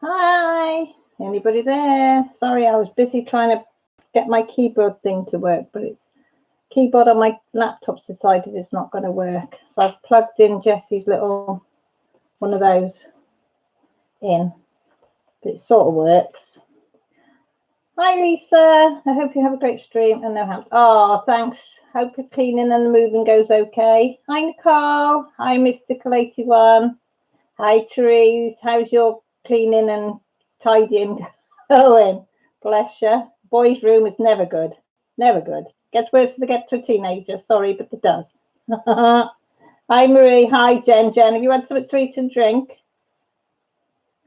Hi, anybody there? Sorry, I was busy trying to get my keyboard thing to work, but it's keyboard on my laptop's decided it's not going to work. So I've plugged in Jessie's little one of those in, but it sort of works. Hi, Lisa. I hope you have a great stream and no hands. Oh, thanks. Hope the cleaning and the moving goes okay. Hi, Nicole. Hi, Mystical 81. Hi, Therese. How's your cleaning and tidying going? Bless you. Boys' room is never good. Never good. Gets worse as I get to a teenager. Sorry, but it does. Hi, Marie. Hi, Jen. Jen, have you had something to eat and drink?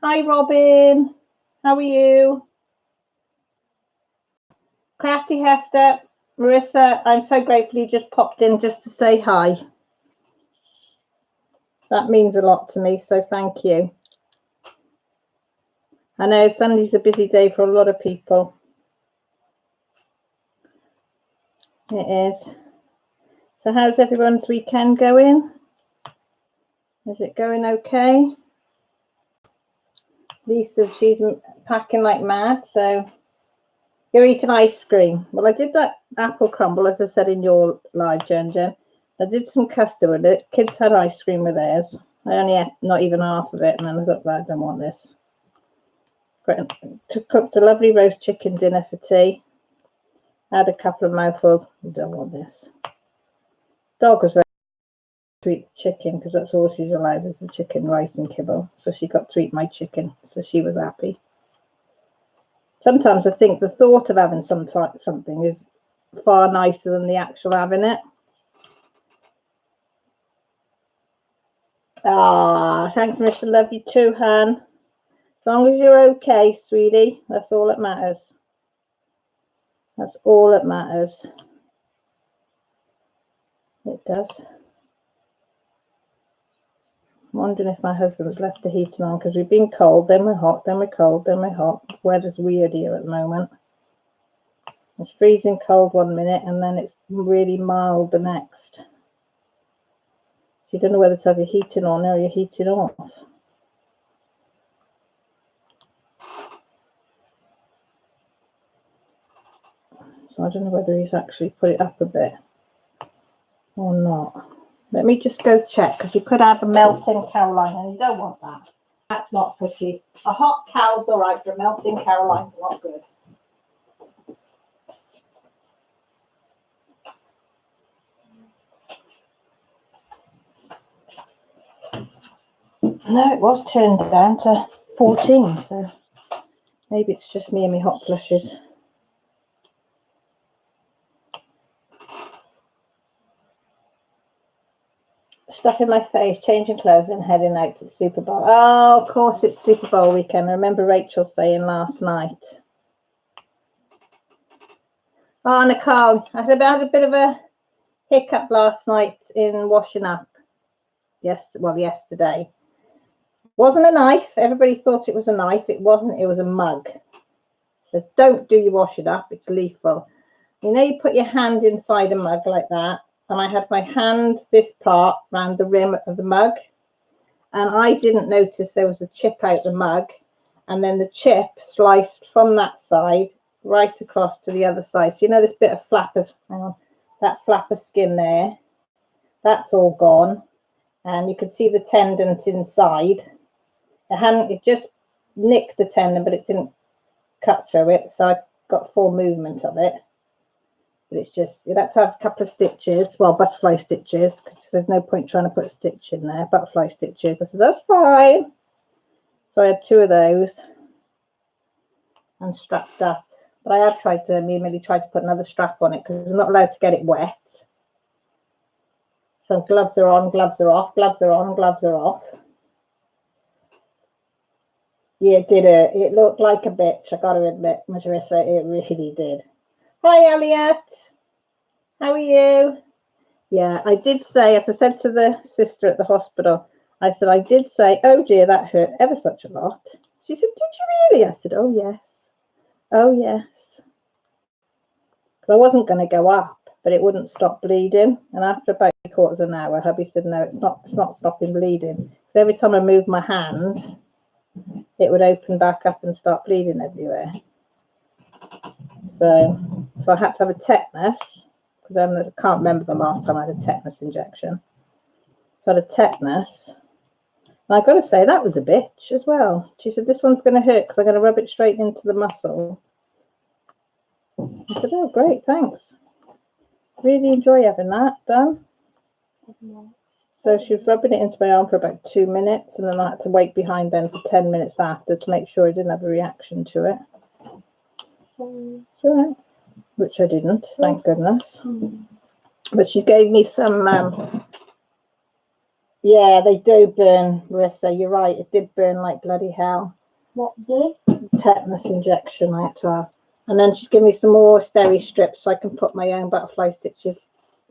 Hi, Robin. How are you? Crafty Hefter. Marissa, I'm so grateful you just popped in just to say hi. That means a lot to me, so thank you. I know Sunday's a busy day for a lot of people. It is. So how's everyone's weekend going? Is it going okay? Lisa, she's packing like mad, so you're eating ice cream. Well, I did that apple crumble, as I said in your live, Jen. I did some custard with it. Kids had ice cream with theirs. I only ate not even half of it, and then I thought, I don't want this. Cooked a lovely roast chicken dinner for tea. Had a couple of mouthfuls. I don't want this. Dog was very sweet chicken because that's all she's allowed is the chicken, rice and kibble. So she got to eat my chicken, so she was happy. Sometimes I think the thought of having something is far nicer than the actual having it. Ah, thanks, Michelle. Love you too, Han. As long as you're okay, sweetie, that's all that matters. That's all that matters. It does. I'm wondering if my husband's left the heating on because we've been cold, then we're hot, then we're cold, then we're hot. Weather's weird here at the moment. It's freezing cold one minute and then it's really mild the next. So you don't know whether to have your heating on or your heating off. So I don't know whether he's actually put it up a bit or not. Let me just go check because you could have a melting Caroline and you don't want that. That's not pretty. A hot cow's all right, but a melting Caroline's not good. No, it was turned down to 14, so maybe it's just me and my hot flushes. Stuff in my face, changing clothes and heading out to the Super Bowl. Oh, of course it's Super Bowl weekend. I remember Rachel saying last night. Oh, Nicole, I had a bit of a hiccup last night in washing up. Yesterday. Wasn't a knife. Everybody thought it was a knife. It wasn't. It was a mug. So don't do your washing up. It's lethal. You know, you put your hand inside a mug like that. And I had my hand, this part, around the rim of the mug. And I didn't notice there was a chip out the mug. And then the chip sliced from that side right across to the other side. So you know this bit of flap of, that flap of skin there. That's all gone. And you could see the tendon inside. It just nicked the tendon, but it didn't cut through it. So I got full movement of it. But it's just, you'd have to have a couple of stitches, well, butterfly stitches, because there's no point trying to put a stitch in there. Butterfly stitches. I said, that's fine. So I had 2 of those and strapped up. But I have tried to, immediately tried to put another strap on it because I'm not allowed to get it wet. So gloves are on, gloves are off, gloves are on, gloves are off. Yeah, it did it. It looked like a bitch, I got to admit, Marissa, it really did. Hi, Elliot. How are you? Yeah, I did say, as I said to the sister at the hospital, I said, I did say, oh dear, that hurt ever such a lot. She said, did you really? I said, oh yes. Oh yes. Because I wasn't going to go up, but it wouldn't stop bleeding. And after about 3/4 of an hour, hubby said, no, it's not stopping bleeding. Every time I move my hand, it would open back up and start bleeding everywhere. So I had to have a tetanus, because I can't remember the last time I had a tetanus injection. So I had a tetanus. And I've got to say, that was a bitch as well. She said, this one's going to hurt because I'm going to rub it straight into the muscle. I said, oh, great, thanks. Really enjoy having that done. So she was rubbing it into my arm for about 2 minutes, and then I had to wait behind then for 10 minutes after to make sure I didn't have a reaction to it. So, which I didn't, thank goodness. But she gave me some, yeah, they do burn, Marissa, you're right, it did burn like bloody hell. What did? Tetanus injection I had to have. And then she's given me some more steri strips so I can put my own butterfly stitches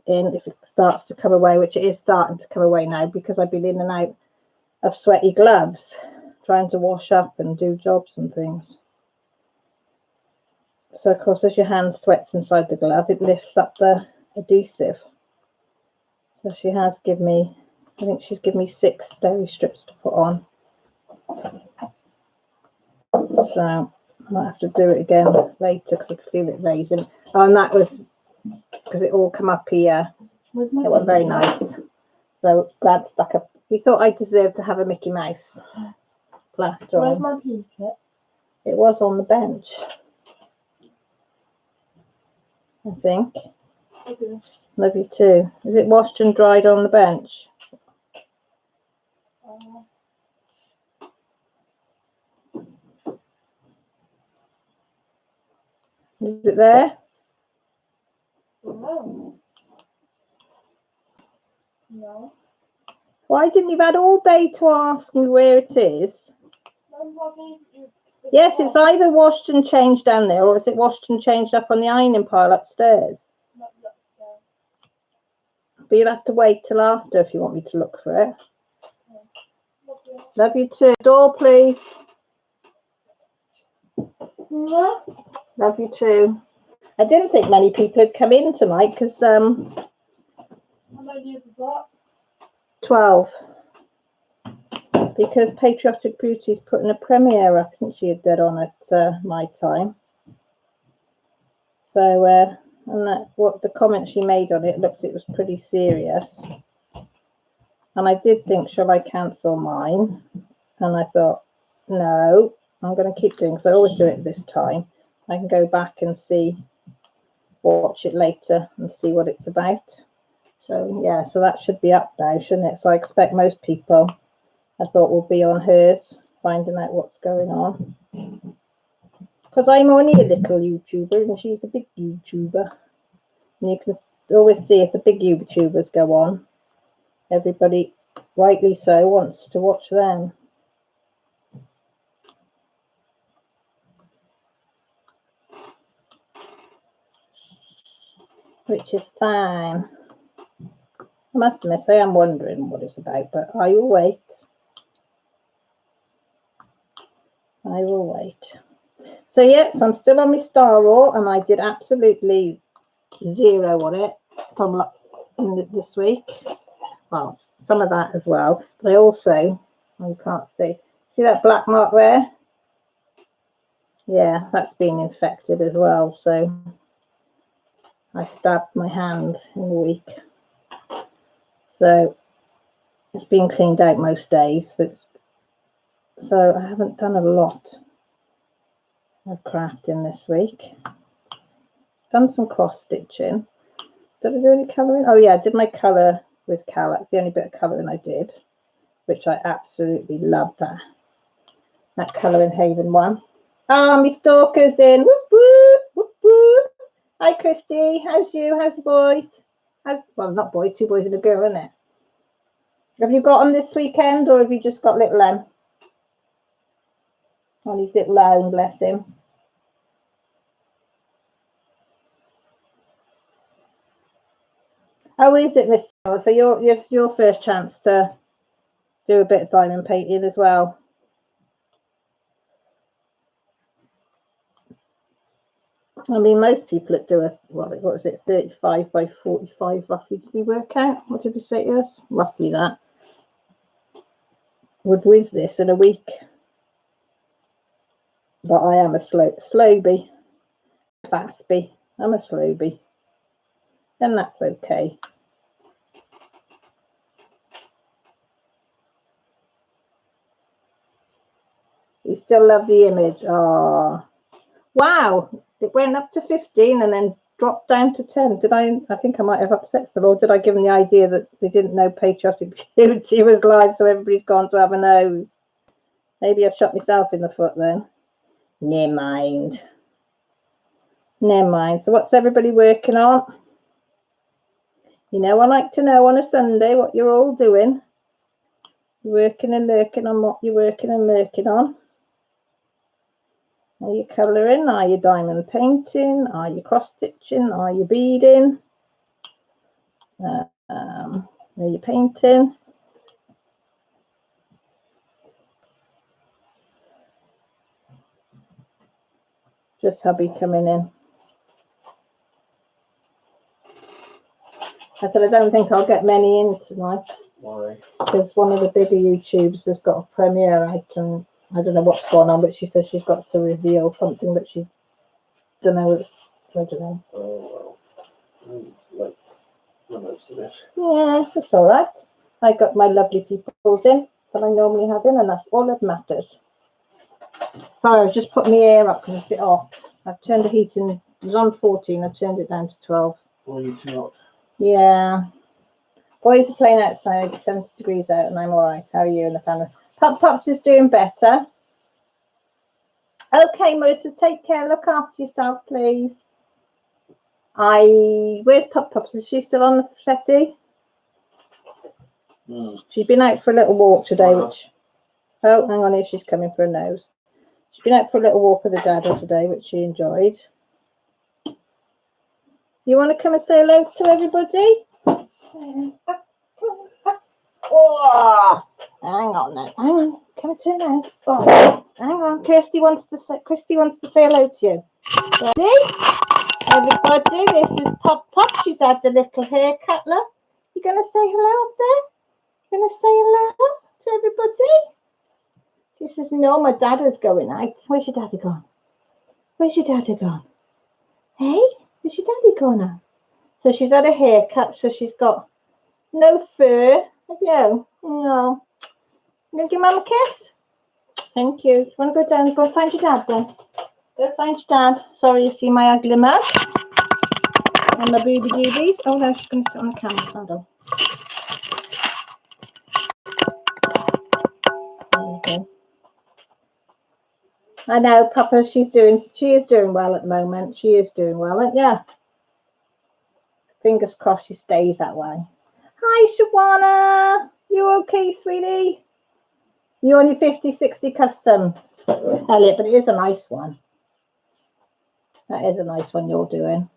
in if it starts to come away, which it is starting to come away now because I've been in and out of sweaty gloves trying to wash up and do jobs and things. So of course as your hand sweats inside the glove, it lifts up the adhesive. So she has given me, I think she's given me 6 steri strips to put on. So I might have to do it again later because I can feel it raising. Oh, and that was because it all come up here. It was very nice. So glad stuck up. He thought I deserved to have a Mickey Mouse plaster on. Where's my t-shirt? It was on the bench, I think. Okay. Love you too. Is it washed and dried on the bench? Is it there? No. No. Why didn't you have had all day to ask me where it is? Yes, it's either washed and changed down there, or is it washed and changed up on the ironing pile upstairs? But you'll have to wait till after if you want me to look for it. Love you too. Door, please. Yeah. Love you too. I didn't think many people had come in tonight because How many have you got? 12. Because Patriotic Beauty's putting a premiere up, and she had dead on at my time. So, and that what the comment she made on it looked, it was pretty serious. And I did think, shall I cancel mine? And I thought, no, I'm going to keep doing, because I always do it this time. I can go back and see, watch it later and see what it's about. So yeah, so that should be up now, shouldn't it? So I expect most people, I thought, will be on hers, finding out what's going on. Because I'm only a little YouTuber and she's a big YouTuber. And you can always see if the big YouTubers go on, everybody, rightly so, wants to watch them. Which is fine. I must admit, I am wondering what it's about, but I will wait. I will wait. So yes, I'm still on my Star Raw, and I did absolutely 0 on it from this week. Well, some of that as well, but I also, you can't see that black mark there? Yeah, that's been infected as well. So I stabbed my hand in a week. So it's been cleaned out most days, but so I haven't done a lot of crafting this week. Done some cross stitching. Did I do any colouring? Oh yeah, I did my colour with Cal. That's the only bit of colouring I did, which I absolutely loved that colouring Haven one. Oh, my stalker's in. Whoop whoop whoop whoop. Hi Christy, how's you? How's the boys? Well, not boy, 2 boys and a girl, isn't it? Have you got them this weekend, or have you just got little Em? Oh, he's little lone, bless him. How is it, Mr. Howard? So it's your first chance to do a bit of diamond painting as well. I mean, most people that do what was it, 35 by 45 roughly, did we work out? What did we say it was? Roughly that. Would whiz this in a week. But I am a slowbie. Fastbie. I'm a slowbie. And that's okay. You still love the image. Oh, wow. It went up to 15 and then dropped down to 10. Did I think I might have upset them, or did I give them the idea that they didn't know Patriotic Beauty was live, so everybody's gone to have a nose? Maybe I shot myself in the foot then. Never mind. Never mind. So what's everybody working on? You know, I like to know on a Sunday what you're all doing. Working and lurking on what you're working and lurking on. Are you colouring? Are you diamond painting? Are you cross stitching? Are you beading? Are you painting? Just hubby coming in. I said I don't think I'll get many in tonight. Why? Because one of the bigger YouTubes has got a premiere out, and I don't know what's going on, but she says she's got to reveal something that she don't know. I don't know. Oh well. Like most of it. Yeah, it's all right. I got my lovely peoples in that I normally have in, and that's all that matters. Sorry, I was just putting my hair up because it's a bit hot. I've turned the heating. It was on 14. I've turned it down to 12. Well, you too hot. Yeah. Boys are playing outside. It's 70 degrees out, and I'm all right. How are you and the family? Pops is doing better. Okay, Marissa, take care. Look after yourself, please. Where's Pops? Is she still on the settee? She's been out for a little walk today, which... Oh, hang on here. She's coming for a nose. She's been out for a little walk with her dad today, which she enjoyed. You want to come and say hello to everybody? Oh, hang on now. Hang on. Come to now. Oh, hang on. Kirsty wants to say hello to you. Ready? Everybody, this is Pop. She's had a little haircut. Look. You gonna say hello up there? You gonna say hello to everybody? She says, no, my dad is going out. Where's your daddy gone? Where's your daddy gone? Hey, where's your daddy gone now? So she's had a haircut, so she's got no fur. Have you? No. You gonna give Mum a kiss? Thank you. You want to go down? Go and find your dad then. Go find your dad. Sorry, you see my ugly mug and my booby doobies. Oh no, she's going to sit on the camera. Hold on. There you go. I know, Papa. She is doing well at the moment. She is doing well, isn't ya? Fingers crossed she stays that way. Hi, Shawana. You okay, sweetie? You're on your 50-60 custom, Elliot, but it is a nice one. That is a nice one you're doing.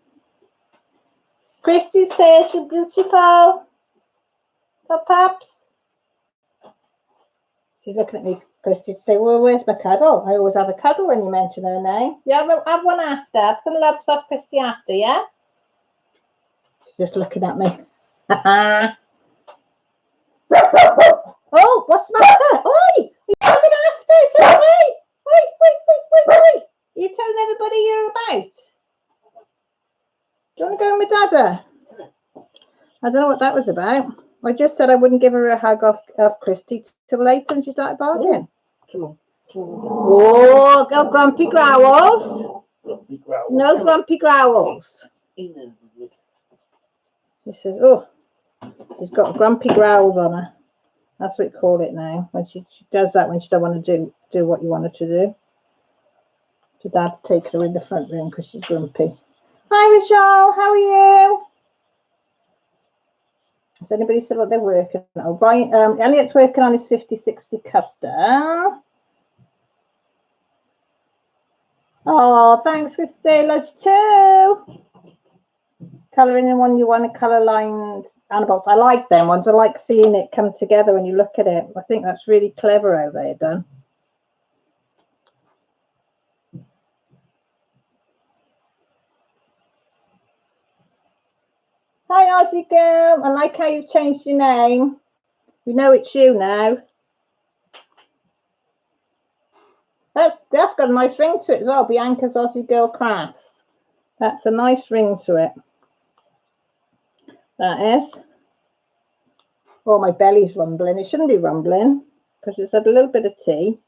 Christy says you're beautiful. Pops. She's looking at me, Christy, to say, well, where's my cuddle? I always have a cuddle when you mention her name. Yeah, we'll have one after. Have some love off Christy after, yeah? She's just looking at me. Oh, what's the matter? Oi! You're coming after? It's okay. Wait. Are you telling everybody you're about? Do you want to go with Dada? I don't know what that was about. I just said I wouldn't give her a hug off Christy till later, and she started barking. Come on. Oh, go grumpy growls. Grumpy growl. No grumpy growls. She says, oh, she's got grumpy growls on her. That's what we call it now. When she does that when she don't want to do what you want her to do. So Dad's taken her in the front room because she's grumpy. Hi, Michelle. How are you? Has anybody said what they're working on? Oh, Brian, Elliot's working on his 50-60 custom. Oh, thanks, Christella too. Colouring in one you want to colour lined animals. I like them ones. I like seeing it come together when you look at it. I think that's really clever how they're done. Hi, Aussie girl. I like how you've changed your name. We know it's you now. That's got a nice ring to it as well. Bianca's Aussie Girl Crafts. That's a nice ring to it. That is. Oh, my belly's rumbling. It shouldn't be rumbling because it's had a little bit of tea,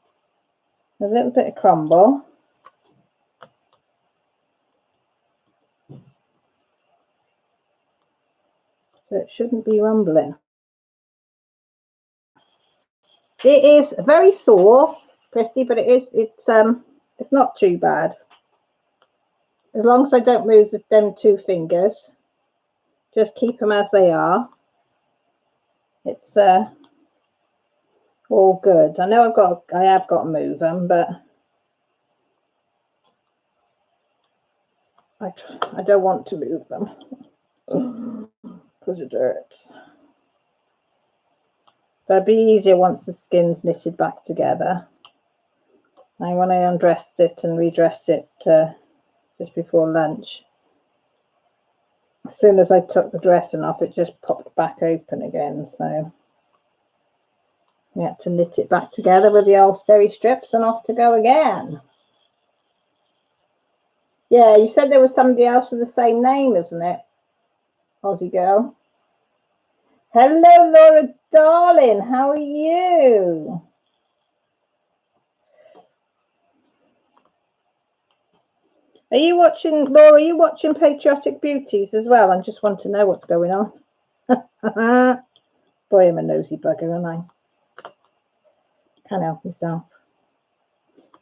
a little bit of crumble. So it shouldn't be rumbling. It is very sore, Christy, but it's not too bad. As long as I don't move them 2 fingers, just keep them as they are. It's all good. I know I have got to move them, but I don't want to move them because it hurts. But it'd be easier once the skin's knitted back together. And when I undressed it and redressed it just before lunch, as soon as I took the dressing off, it just popped back open again. So we had to knit it back together with the old steri strips and off to go again. Yeah, you said there was somebody else with the same name, isn't it? Aussie Girl. Hello, Laura, darling. How are you? Are you watching, Laura, are you watching Patriotic Beauties as well? I just want to know what's going on. Boy, I'm a nosy bugger, aren't I? Can't help myself.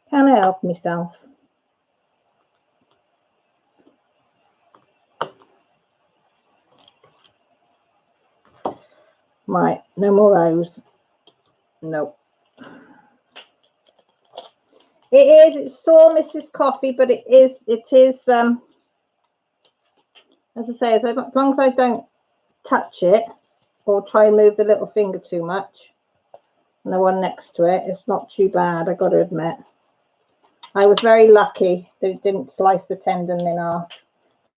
Can't help myself. Right, no more O's. Nope. It's sore, Mrs. Coffee, but it is as I say, as long as I don't touch it or try and move the little finger too much, and the one next to it, it's not too bad, I got to admit. I was very lucky that it didn't slice the tendon in half.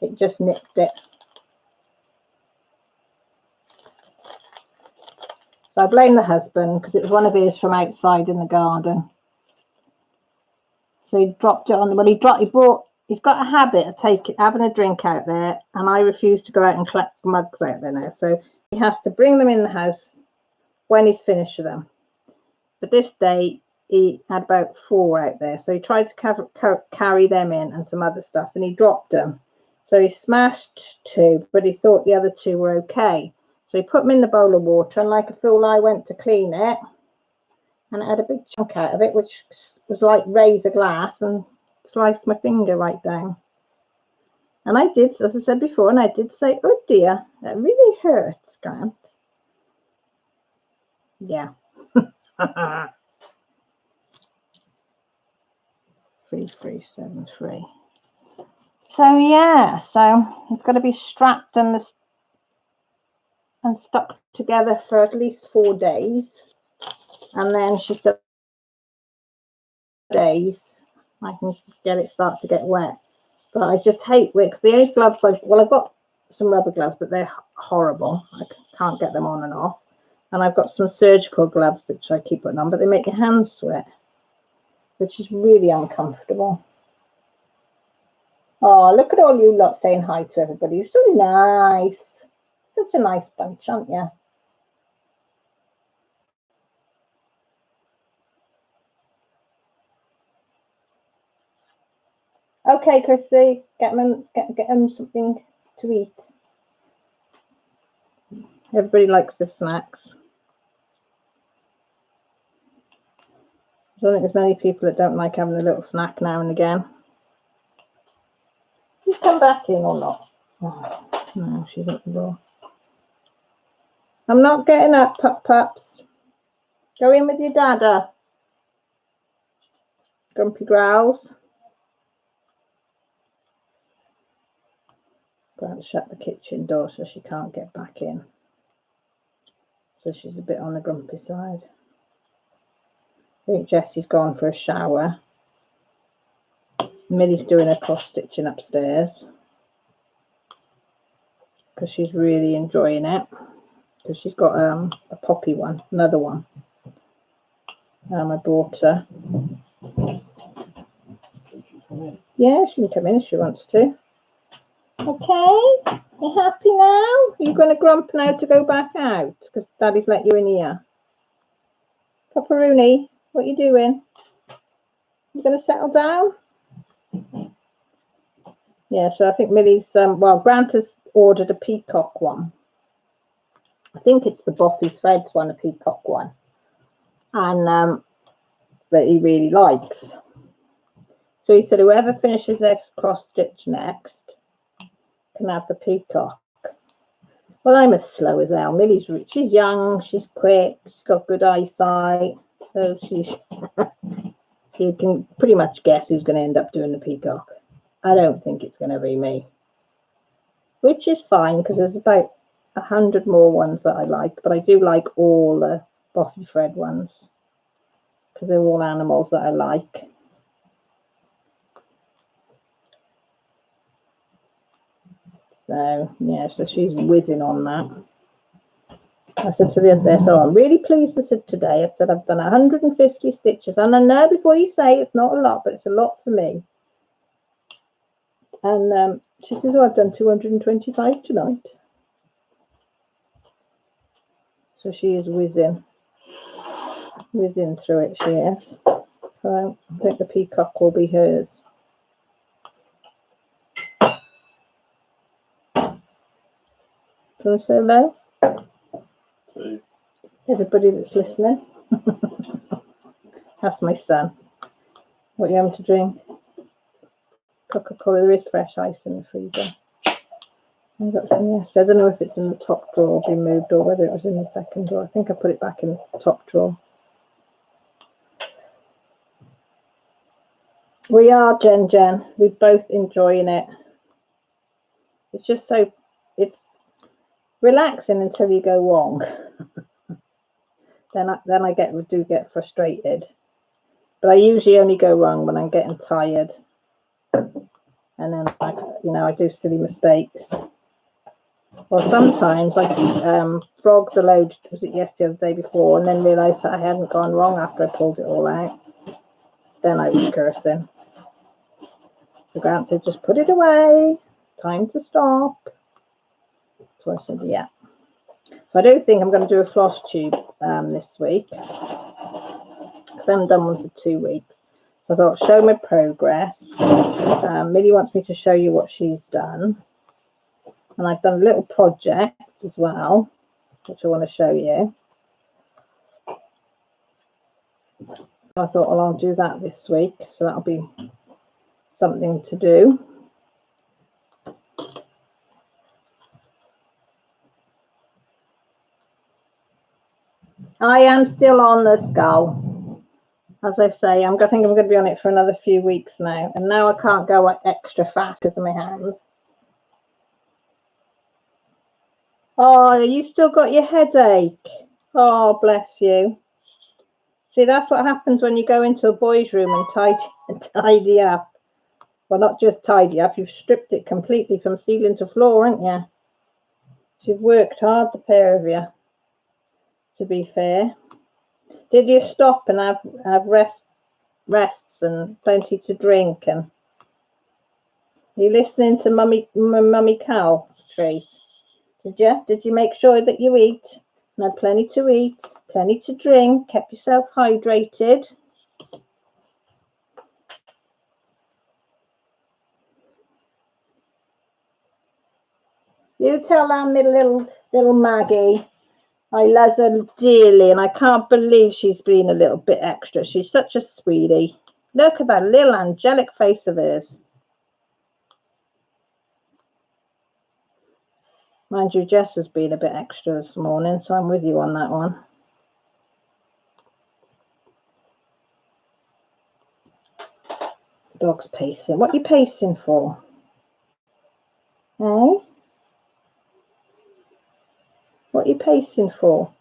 It just nipped it. So I blame the husband because it was one of his from outside in the garden. So he dropped it on the, well, he's got a habit of having a drink out there, and I refuse to go out and collect mugs out there now. So he has to bring them in the house when he's finished with them. But this day he had about 4 out there. So he tried to carry them in and some other stuff, and he dropped them. So he smashed 2, but he thought the other 2 were okay. So he put them in the bowl of water, and like a fool, I went to clean it, and it had a big chunk out of it, which was like razor glass, and sliced my finger right down. And I did, as I said before, and I did say, oh dear, that really hurts, Grant. Yeah. 3373. So yeah, so it's got to be strapped and stuck together for at least 4 days, and then she said days I can get it start to get wet. But I just hate because the only gloves I've got some rubber gloves, but they're horrible. I can't get them on and off. And I've got some surgical gloves which I keep putting on, but they make your hands sweat, which is really uncomfortable. Oh, look at all you lot saying hi to everybody. You're so nice. Such a nice bunch, aren't you? Okay, Chrissy, get them something to eat. Everybody likes the snacks. I don't think there's many people that don't like having a little snack now and again. You come back in or not? Oh, no, she's at the door. I'm not getting up, pups. Go in with your dada. Grumpy growls. Grant shut the kitchen door so she can't get back in. So she's a bit on the grumpy side. I think Jessie's gone for a shower. Millie's doing her cross stitching upstairs because she's really enjoying it. Because she's got a poppy one, another one. I bought her. come in. Yeah, she can come in if she wants to. Okay, you happy now? You're going to grump now to go back out because Daddy's let you in here. Papa Rooney, what are you doing? You going to settle down? Yeah, so I think Millie's, well, Grant has ordered a peacock one. I think it's the Boffy Threads one, a peacock one. And that he really likes. So he said whoever finishes their cross stitch next can have the peacock. Well, I'm as slow as hell. She's young, she's quick, she's got good eyesight, so she can pretty much guess who's going to end up doing the peacock. I don't think it's going to be me, which is fine because there's about 100 more ones that I like, but I do like all the Boffy Thread ones because they're all animals that I like. So yeah, so she's whizzing on that. I said to the other day, so I'm really pleased. I said today, I said I've done 150 stitches, and I know before you say it's not a lot, but it's a lot for me. And she says, oh, I've done 225 tonight. So she is whizzing through it. She is. So I think the peacock will be hers. Can I say hello? So, Everybody that's listening. That's my son. What are you having to drink? Coca-Cola. There is fresh ice in the freezer. I've got some, yes. I don't know if it's in the top drawer or been moved or whether it was in the second drawer. I think I put it back in the top drawer. We are, Jen. We're both enjoying it. It's just so, it's relaxing until you go wrong. then I do get frustrated. But I usually only go wrong when I'm getting tired. And then I do silly mistakes. Or sometimes I frogged the load, was it yesterday or the day before, and then realised that I hadn't gone wrong after I pulled it all out. Then I was cursing. So Grant said, just put it away. Time to stop. So I said, yeah. So I don't think I'm going to do a floss tube this week. Because I haven't done one for 2 weeks. So I thought, show my progress. Millie wants me to show you what she's done. And I've done a little project as well, which I want to show you. I thought, well, I'll do that this week. So that'll be something to do. I am still on the skull. As I say, I think I'm going to be on it for another few weeks now. And now I can't go extra fast because of my hands. Oh, you still got your headache. Oh, bless you. See, that's what happens when you go into a boy's room and tidy up. Well, not just tidy up, you've stripped it completely from ceiling to floor, haven't you? You've worked hard, the pair of you, to be fair. Did you stop and have rests and plenty to drink? And are you listening to Mummy Cow, Trace? Did you make sure that you eat and had plenty to eat, plenty to drink, kept yourself hydrated? You tell that little Maggie I love her dearly, and I can't believe she's been a little bit extra. She's such a sweetie. Look at that little angelic face of hers. Mind you, Jess has been a bit extra this morning, so I'm with you on that one. Dog's pacing. What are you pacing for? Eh? What are you pacing for?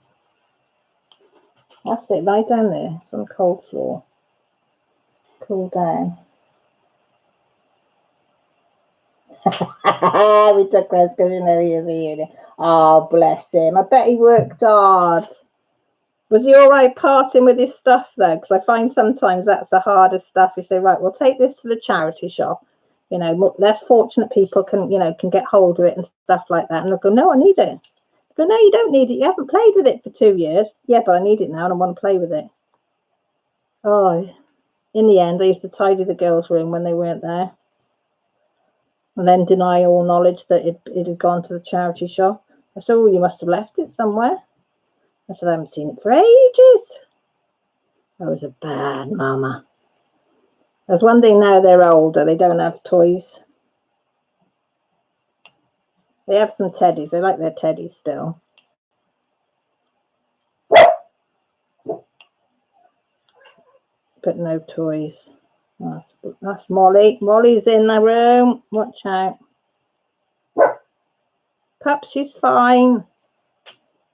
That's it. Lie down there. It's on the cold floor. Cool down. We took Glasgow and there he is. Oh, bless him. I bet he worked hard. Was he all right parting with his stuff though? Because I find sometimes that's the hardest stuff. You say, right, we'll take this to the charity shop. You know, less fortunate people can, you know, can get hold of it and stuff like that. And they'll go, no, I need it. I go, no, you don't need it. You haven't played with it for 2 years. Yeah, but I need it now and I want to play with it. Oh, in the end, I used to tidy the girls' room when they weren't there. And then deny all knowledge that it had gone to the charity shop. I said, oh, you must have left it somewhere. I said, I haven't seen it for ages. I was a bad mama. There's one thing now they're older, they don't have toys. They have some teddies, they like their teddies still. But no toys. That's Molly. Molly's in the room. Watch out. Pup, she's fine.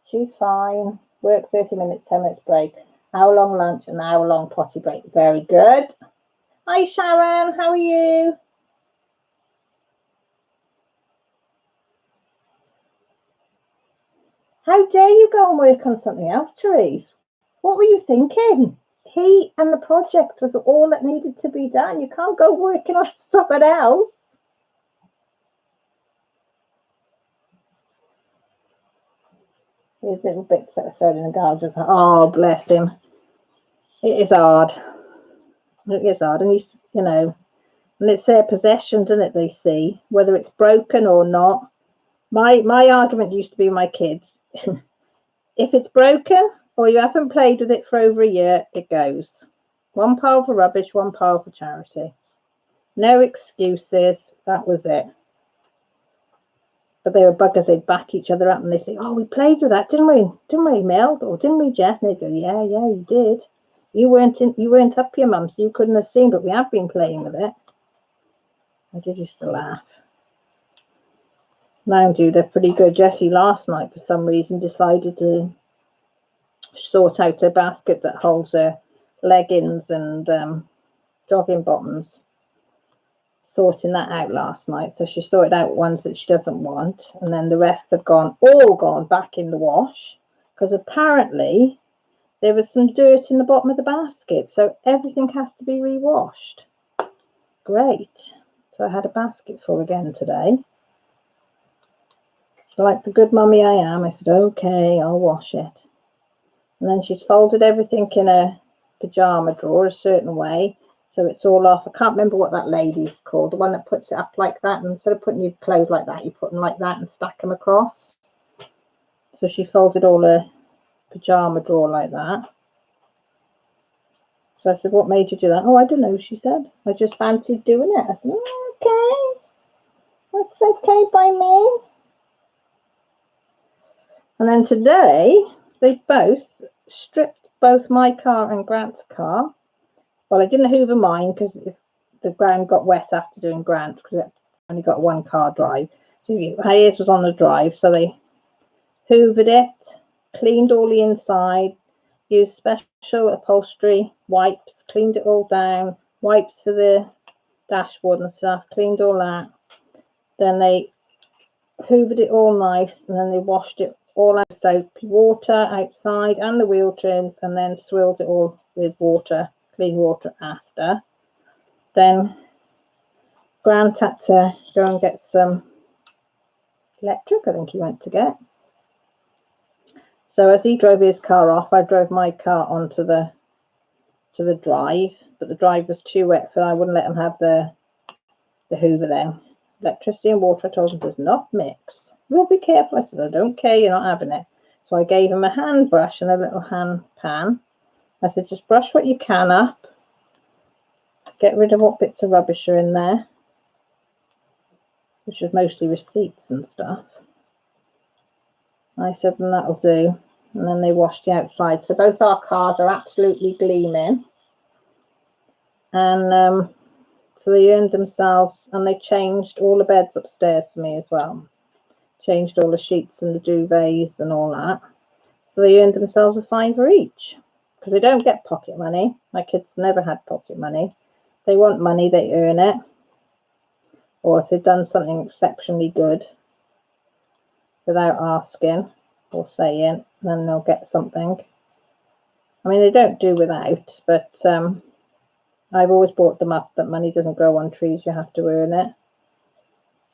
She's fine. Work 30 minutes, 10 minutes break. Hour long lunch, an hour long potty break. Very good. Hi Sharon, how are you? How dare you go and work on something else, Therese? What were you thinking? He and the project was all that needed to be done. You can't go working on something else. His little bits that are thrown in the garbage. Oh, bless him. It is hard. It is hard. And he's, you know, and it's their possession, isn't it, they see, whether it's broken or not. My argument used to be my kids. If it's broken or you haven't played with it for over a year, it goes. One pile for rubbish, one pile for charity. No excuses. That was it. But they were buggers. They'd back each other up and they say, oh, we played with that, didn't we? Didn't we, Mel? Or didn't we, Jeff? And they go, yeah, you did. You weren't up your mum, so you couldn't have seen, but we have been playing with it. I did used to laugh. Mind you, they're pretty good. Jessie last night, for some reason, decided to sort out a basket that holds her leggings and jogging bottoms. Sorting that out last night. So she sorted out ones that she doesn't want. And then the rest have all gone back in the wash. Because apparently there was some dirt in the bottom of the basket. So everything has to be rewashed. Great. So I had a basket full again today. So like the good mummy I am, I said, okay, I'll wash it. And then she's folded everything in a pyjama drawer a certain way. So it's all off. I can't remember what that lady's called. The one that puts it up like that. And instead of putting your clothes like that, you put them like that and stack them across. So she folded all her pyjama drawer like that. So I said, what made you do that? Oh, I don't know, she said. I just fancied doing it. I said, oh, okay. That's okay by me. And then today, they both stripped both my car and Grant's car. Well, I didn't hoover mine because the ground got wet after doing Grant's because it only got one car drive. So his was on the drive. So they hoovered it, cleaned all the inside, used special upholstery, wipes, cleaned it all down, wipes for the dashboard and stuff, cleaned all that. Then they hoovered it all nice and then they washed it all out, soap, water outside and the wheel trim, and then swilled it all with water, clean water after. Then Grant had to go and get some electric, I think he went to get. So as he drove his car off, I drove my car onto the drive, but the drive was too wet, so I wouldn't let him have the hoover then. Electricity and water, I told him, does not mix. Well, be careful. I said, I don't care, you're not having it. So I gave him a hand brush and a little hand pan. I said, just brush what you can up. Get rid of what bits of rubbish are in there, which is mostly receipts and stuff. I said, and that'll do. And then they washed the outside. So both our cars are absolutely gleaming. And so they earned themselves, and they changed all the beds upstairs for me as well. Changed all the sheets and the duvets and all that. So they earned themselves a £5 each. Because they don't get pocket money. My kids never had pocket money. They want money, they earn it. Or if they've done something exceptionally good without asking or saying, then they'll get something. I mean, they don't do without, but I've always brought them up that money doesn't grow on trees, you have to earn it.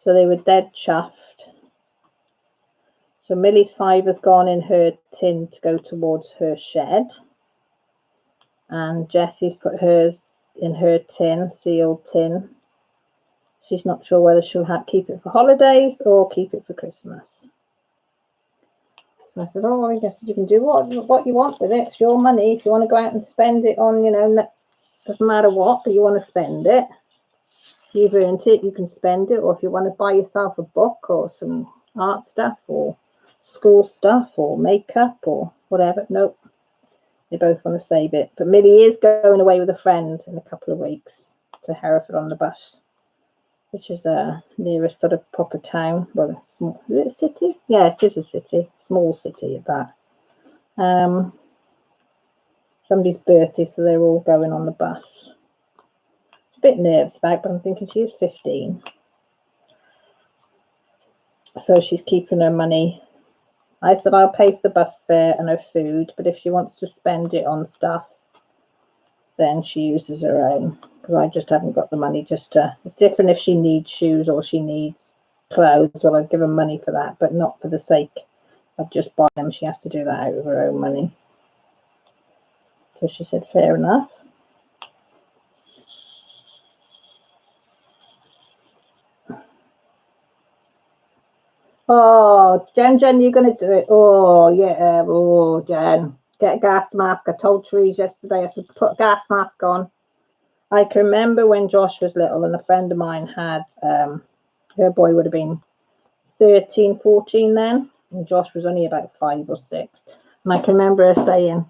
So they were dead chuffed. So Millie's 5 has gone in her tin to go towards her shed. And Jessie's put hers in her tin, sealed tin. She's not sure whether she'll keep it for holidays or keep it for Christmas. So I said, oh, I guess you can do what you want with it. It's your money. If you want to go out and spend it on, doesn't matter what, but you want to spend it. You've earned it, you can spend it. Or if you want to buy yourself a book or some art stuff or school stuff or makeup or whatever. Nope. They both want to save it. But Millie is going away with a friend in a couple of weeks to Hereford on the bus, which is a nearest sort of proper town. Well, small, is it a city? Yeah, it is a city. Small city at that. Somebody's birthday, so they're all going on the bus. A bit nervous about, but I'm thinking she is 15. So she's keeping her money. I said I'll pay for the bus fare and her food, but if she wants to spend it on stuff, then she uses her own, because I just haven't got the money just to. It's different if she needs shoes or she needs clothes. Well, I'd give her money for that, but not for the sake of just buying them. She has to do that out of her own money. So she said, fair enough. Oh, Jen, you're going to do it. Oh, yeah. Oh, Jen, get a gas mask. I told Therese yesterday, I said, put a gas mask on. I can remember when Josh was little and a friend of mine had, her boy would have been 13, 14 then. And Josh was only about 5 or 6. And I can remember her saying,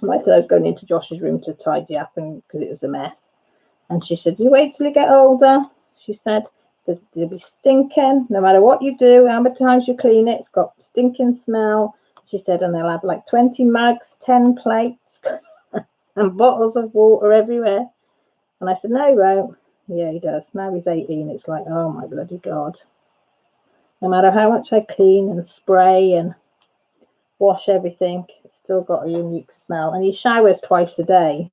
I said I was going into Josh's room to tidy up because it was a mess. And she said, you wait till you get older. She said, they'll be stinking no matter what you do, how many times you clean it. It's got stinking smell. She said, and they'll have like 20 mugs, 10 plates and bottles of water everywhere. And I said, no, he won't. Yeah, he does. Now he's 18. It's like, oh my bloody God. No matter how much I clean and spray and wash everything, it's still got a unique smell. And he showers twice a day.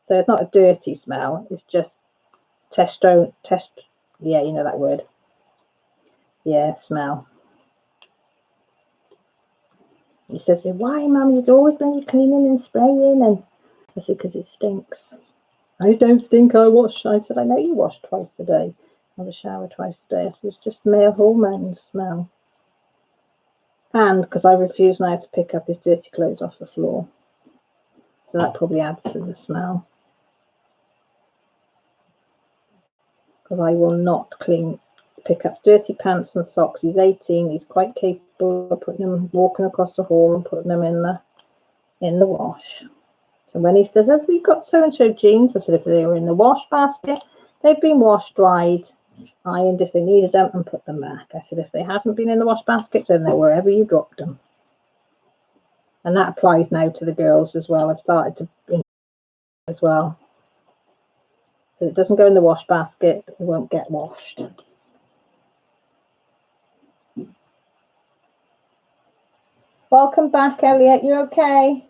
So it's not a dirty smell. It's just yeah, you know that word. Yeah, smell. He says, why, Mum, you're always going to be cleaning and spraying? And I said, because it stinks. I don't stink, I wash. I said, I know you wash twice a day. I have a shower twice a day. I said, it's just male hormone smell. And because I refuse now to pick up his dirty clothes off the floor. So that probably adds to the smell. Because I will not pick up dirty pants and socks. He's 18. He's quite capable of walking across the hall and putting them in the wash. So when he says, "Oh, so you've got so-and-so jeans," I said, if they were in the wash basket, they've been washed, dried, ironed if they needed them, and put them back. I said, if they haven't been in the wash basket, then they're wherever you dropped them. And that applies now to the girls as well. I've started to bring as well. So it doesn't go in the wash basket, it won't get washed. Welcome back, Elliot. You okay?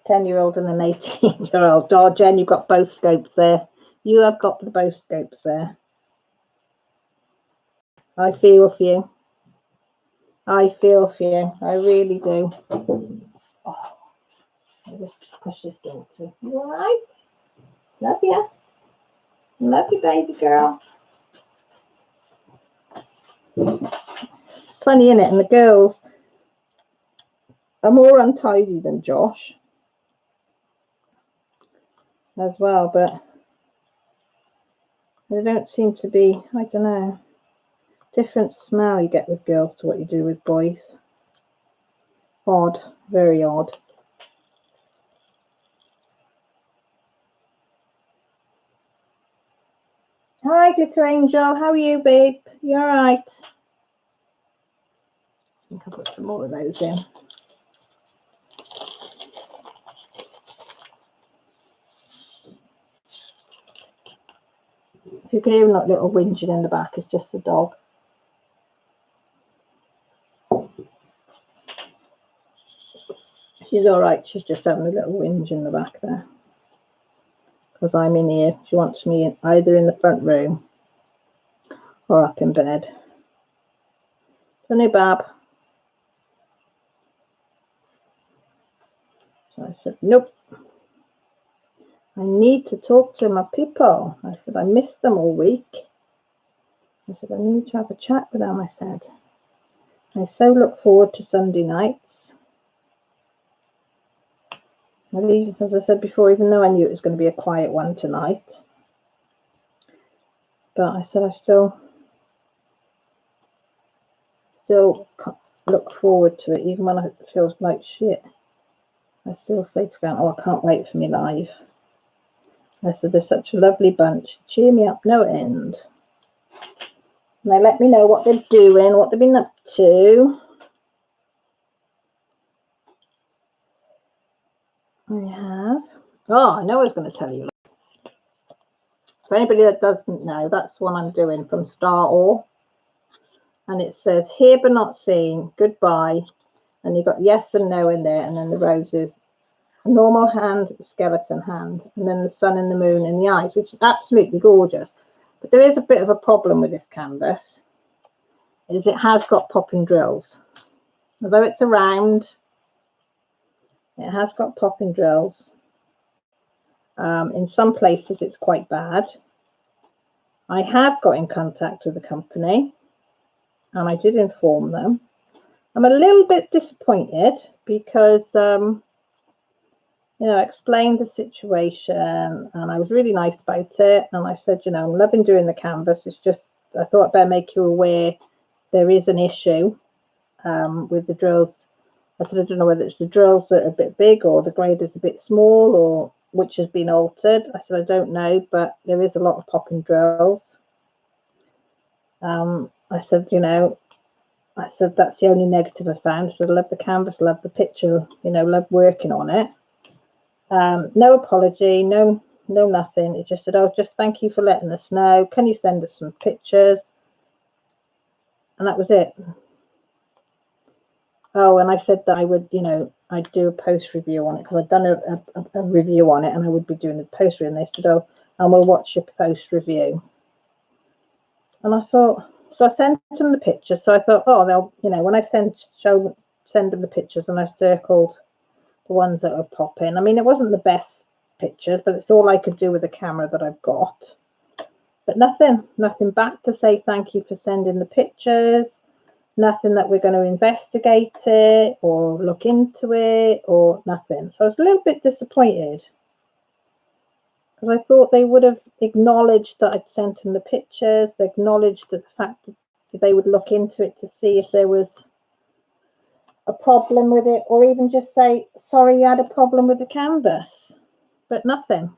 10-year-old and an 18-year-old. Oh, Jen, you've got both scopes there. You have got both scopes there. I feel for you. I feel for you. I really do. Oh, I just push this door too. You all right? Love you. Love you, baby girl. It's funny, isn't it? And the girls are more untidy than Josh as well, but they don't seem to be, I don't know, different smell you get with girls to what you do with boys. Odd, very odd. Hi, Glitter Angel. How are you, babe? You all right? I think I'll put some more of those in. If you can hear that little whinging in the back, it's just the dog. She's all right. She's just having a little whinge in the back there. Because I'm in here. She wants me either in the front room or up in bed. Honey, Bab. So I said, nope. I need to talk to my people. I said, I missed them all week. I said, I need to have a chat with them, I said. I so look forward to Sunday nights. As I said before, even though I knew it was going to be a quiet one tonight. But I said, I still look forward to it, even when it feels like shit. I still say to Grant, oh, I can't wait for me live. I said, they're such a lovely bunch. Cheer me up no end. And they let me know what they're doing, what they've been up to. I have. Oh, I know I was going to tell you. For anybody that doesn't know, that's one I'm doing from Star Or. And it says, here but not seen, goodbye. And you've got yes and no in there, and then the roses. A normal hand, a skeleton hand, and then the sun and the moon in the eyes, which is absolutely gorgeous. But there is a bit of a problem with this canvas, is it has got popping drills. Although it's a round, it has got popping drills. In some places it's quite bad. I have got in contact with the company and I did inform them. I'm a little bit disappointed because you know, I explained the situation and I was really nice about it, and I said, you know, I'm loving doing the canvas. It's just I thought I'd better make you aware there is an issue with the drills. I said, I don't know whether it's the drills that are a bit big or the grade is a bit small or which has been altered. I said, I don't know, but there is a lot of popping drills. I said, you know, I said, that's the only negative I found. I said, I love the canvas, love the picture, you know, love working on it. No apology, no nothing. It just said, oh, just thank you for letting us know. Can you send us some pictures? And that was it. Oh, and I said that I would, you know, I'd do a post review on it because I'd done a review on it and I would be doing a post review. And they said, oh, and we'll watch your post review. And I thought, so I sent them the pictures. So I thought, oh, they'll, you know, when I send them the pictures, and I circled the ones that are popping. I mean, it wasn't the best pictures, but it's all I could do with the camera that I've got. But nothing back to say thank you for sending the pictures. Nothing that we're going to investigate it or look into it or nothing. So I was a little bit disappointed because I thought they would have acknowledged that I'd sent them the pictures. They acknowledged that the fact that they would look into it to see if there was a problem with it, or even just say, sorry, you had a problem with the canvas, but nothing.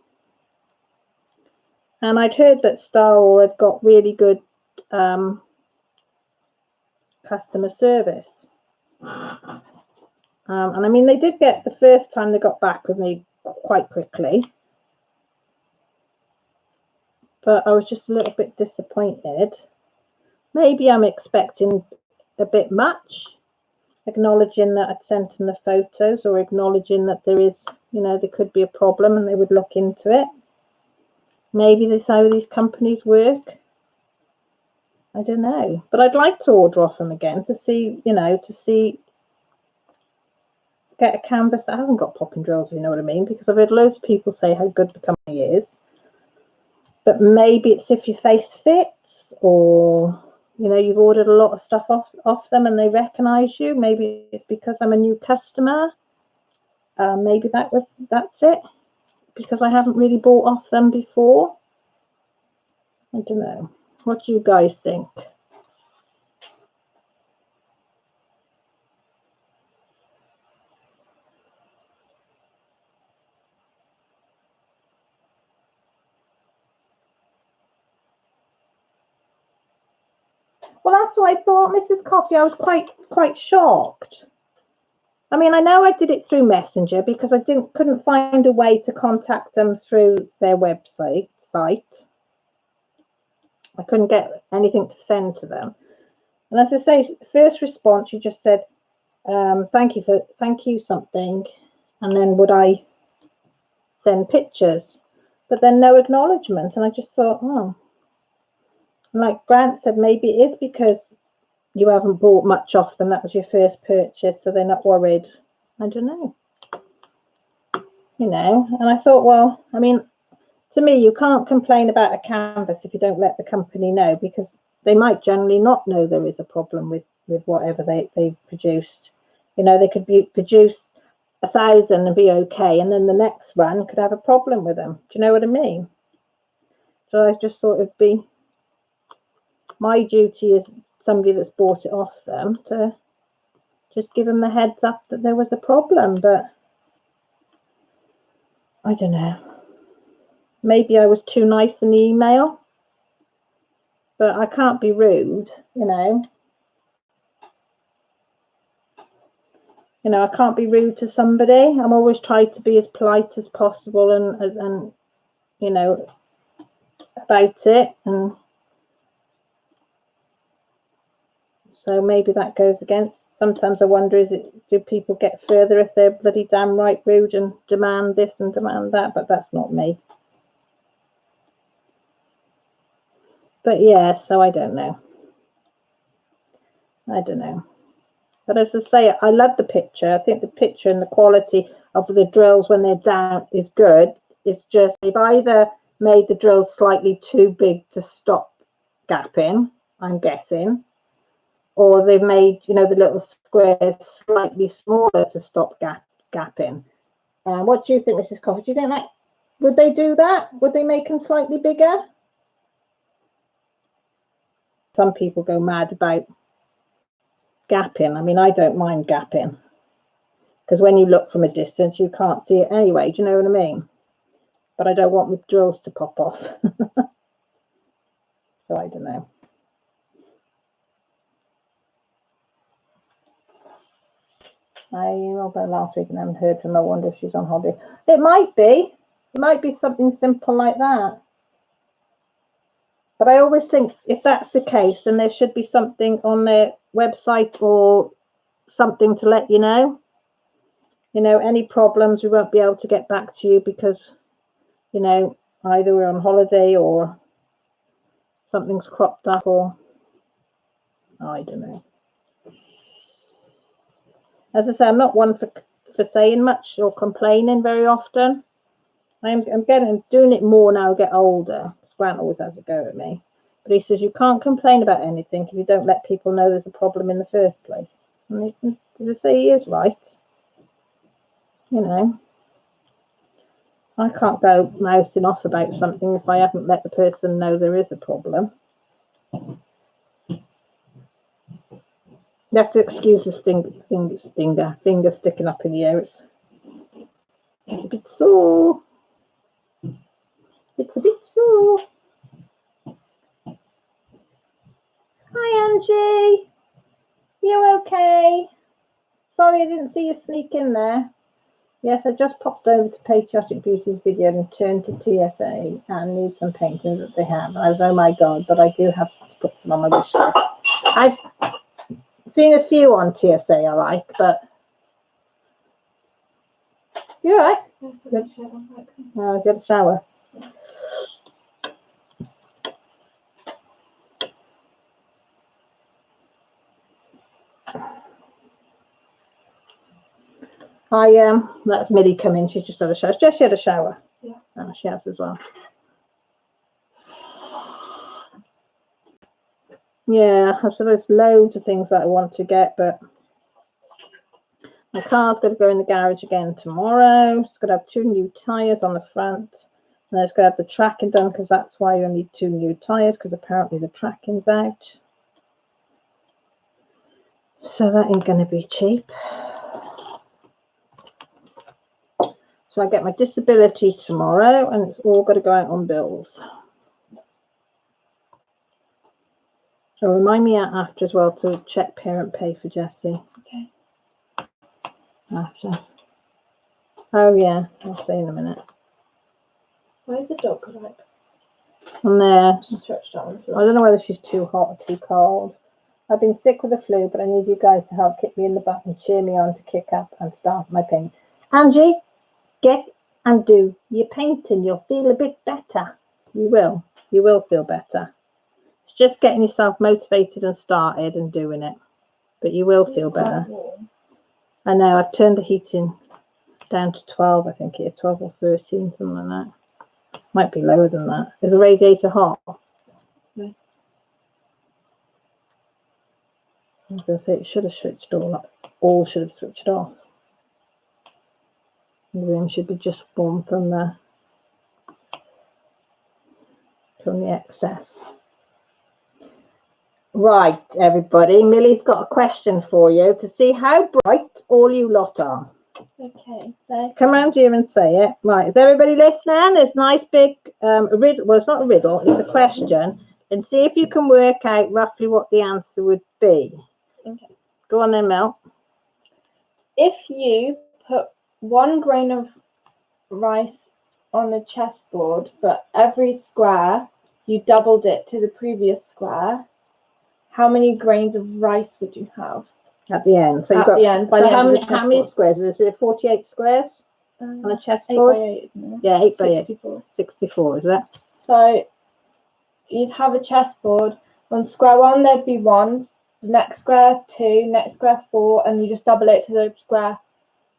And I'd heard that Star Wars had got really good customer service. And I mean, they did get the first time they got back with me quite quickly. But I was just a little bit disappointed. Maybe I'm expecting a bit much, acknowledging that I'd sent them the photos or acknowledging that there is, you know, there could be a problem and they would look into it. Maybe that's how these companies work. I don't know, but I'd like to order off them again to see, you know, get a canvas that hasn't got popping drills, if you know what I mean, because I've heard loads of people say how good the company is, but maybe it's if your face fits, or, you know, you've ordered a lot of stuff off them and they recognize you. Maybe it's because I'm a new customer. Maybe that's it, because I haven't really bought off them before. I don't know. What do you guys think? Well, that's what I thought, Mrs. Coffee. I was quite shocked. I mean, I know I did it through Messenger because I couldn't find a way to contact them through their website. I couldn't get anything to send to them. And as I say, first response, you just said, thank you something. And then would I send pictures? But then no acknowledgement. And I just thought, oh, and like Grant said, maybe it is because you haven't bought much off them. That was your first purchase, so they're not worried. I don't know. You know, and I thought, well, I mean, to me, you can't complain about a canvas if you don't let the company know, because they might generally not know there is a problem with whatever they've produced. You know, they could produce 1,000 and be okay, and then the next run could have a problem with them. Do you know what I mean? So I just thought it'd be my duty as somebody that's bought it off them to just give them the heads up that there was a problem. But I don't know. Maybe I was too nice in the email, but I can't be rude, you know. You know, I can't be rude to somebody. I'm always trying to be as polite as possible and you know, about it. And so maybe that goes against. Sometimes I wonder, do people get further if they're bloody damn right rude and demand this and demand that? But that's not me. But yeah, so I don't know. I don't know. But as I say, I love the picture. I think the picture and the quality of the drills when they're down is good. It's just they've either made the drills slightly too big to stop gapping, I'm guessing, or they've made, you know, the little squares slightly smaller to stop gapping. What do you think, Mrs. Coffey? Do you think that, would they do that? Would they make them slightly bigger? Some people go mad about gapping. I mean, I don't mind gapping, because when you look from a distance, you can't see it anyway. Do you know what I mean? But I don't want the drills to pop off. So I don't know. I emailed her last week and haven't heard from her. I wonder if she's on holiday. It might be. It might be something simple like that. But I always think if that's the case, then there should be something on their website or something to let you know. You know, any problems, we won't be able to get back to you because, you know, either we're on holiday or something's cropped up, or I don't know. As I say, I'm not one for saying much or complaining very often. I'm doing it more now I get older. Grant always has a go at me. But he says, you can't complain about anything if you don't let people know there's a problem in the first place. And as I say, he is right. You know, I can't go mouthing off about something if I haven't let the person know there is a problem. You have to excuse the finger sticking up in the air. It's a bit sore. It's a bit sore. Hi, Angie. You okay? Sorry, I didn't see you sneak in there. Yes, I just popped over to Patriotic Beauty's video and turned to TSA and need some paintings that they have. I was, oh my God, but I do have to put some on my wish list. I've seen a few on TSA I like, but you're all right. Good shower. That's Millie come in. She's just had a shower. Jessie had a shower. Yeah. Oh, she has as well. Yeah, so there's loads of things that I want to get, but my car's going to go in the garage again tomorrow. It's going to have 2 new tyres on the front. And it's going to have the tracking done, because that's why you need 2 new tyres, because apparently the tracking's out. So that ain't going to be cheap. So I get my disability tomorrow, and it's all got to go out on bills. So remind me after as well to check parent pay for Jessie. Okay. After. Oh yeah, I'll say in a minute. Why is the dog like? And there. Stretched out. I don't know whether she's too hot or too cold. I've been sick with the flu, but I need you guys to help kick me in the butt and cheer me on to kick up and start my pain. Angie, get and do your painting. You'll feel a bit better. You will. You will feel better. It's just getting yourself motivated and started and doing it. But you will feel better. I know, I've turned the heating down to 12, I think it is 12 or 13, something like that. Might be lower than that. Is the radiator hot? No. I was going to say it should have switched all should have switched off. The room should be just warm from the excess. Right, everybody. Millie's got a question for you to see how bright all you lot are. Okay. So Come round here and say it. Right, is everybody listening? It's a nice big riddle. Well, it's not a riddle, it's a question. And see if you can work out roughly what the answer would be. okay. Go on then, Mel. If you put 1 grain of rice on a chessboard, but every square you doubled it to the previous square, how many grains of rice would you have? At the end. So you've At got the end, by so the end how of many the how many chessboard. squares? Is there 48 squares on a 8 chessboard? by 8, isn't it? Yeah, 8 by 8. 64. 64, is it? So you'd have a chessboard. On square 1 there'd be 1, the next square 2, next square 4, and you just double it to the square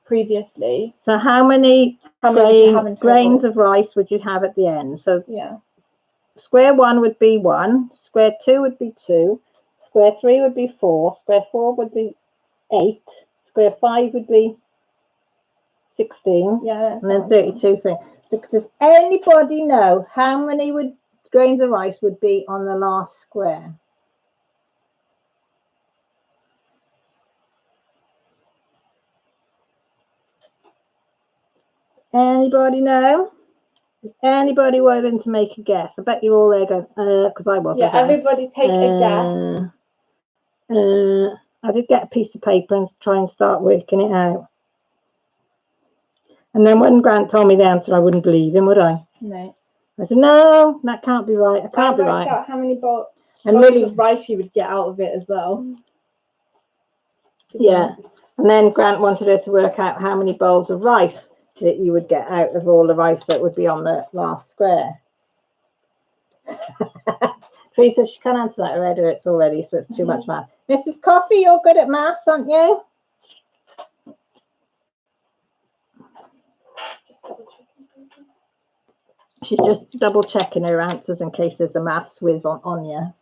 previously. So how many would you have in grains total? of rice would you have at the end? So Yeah. square 1 would be 1, square 2 would be 2, square 3 would be 4, square 4 would be 8, square 5 would be 16, Yeah. and then 32. So does anybody know how many grains of rice would be on the last square? Anybody know? Is anybody willing to make a guess? I bet you're all there going, because I was. Yeah, everybody take a guess. I did get a piece of paper and try and start working it out. And then when Grant told me the answer, I wouldn't believe him, would I? No. I said, no, that can't be right. It can't be I right. worked out how many bowls And really, of rice you would get out of it as well. yeah. And then Grant wanted her to work out how many bowls of rice that you would get out of all the rice that would be on the last square. Teresa, she can't answer that. I read her it's already, so it's too much math. Mrs. Coffee, you're good at maths, aren't you? She's just double checking her answers in case there's a maths whiz on you.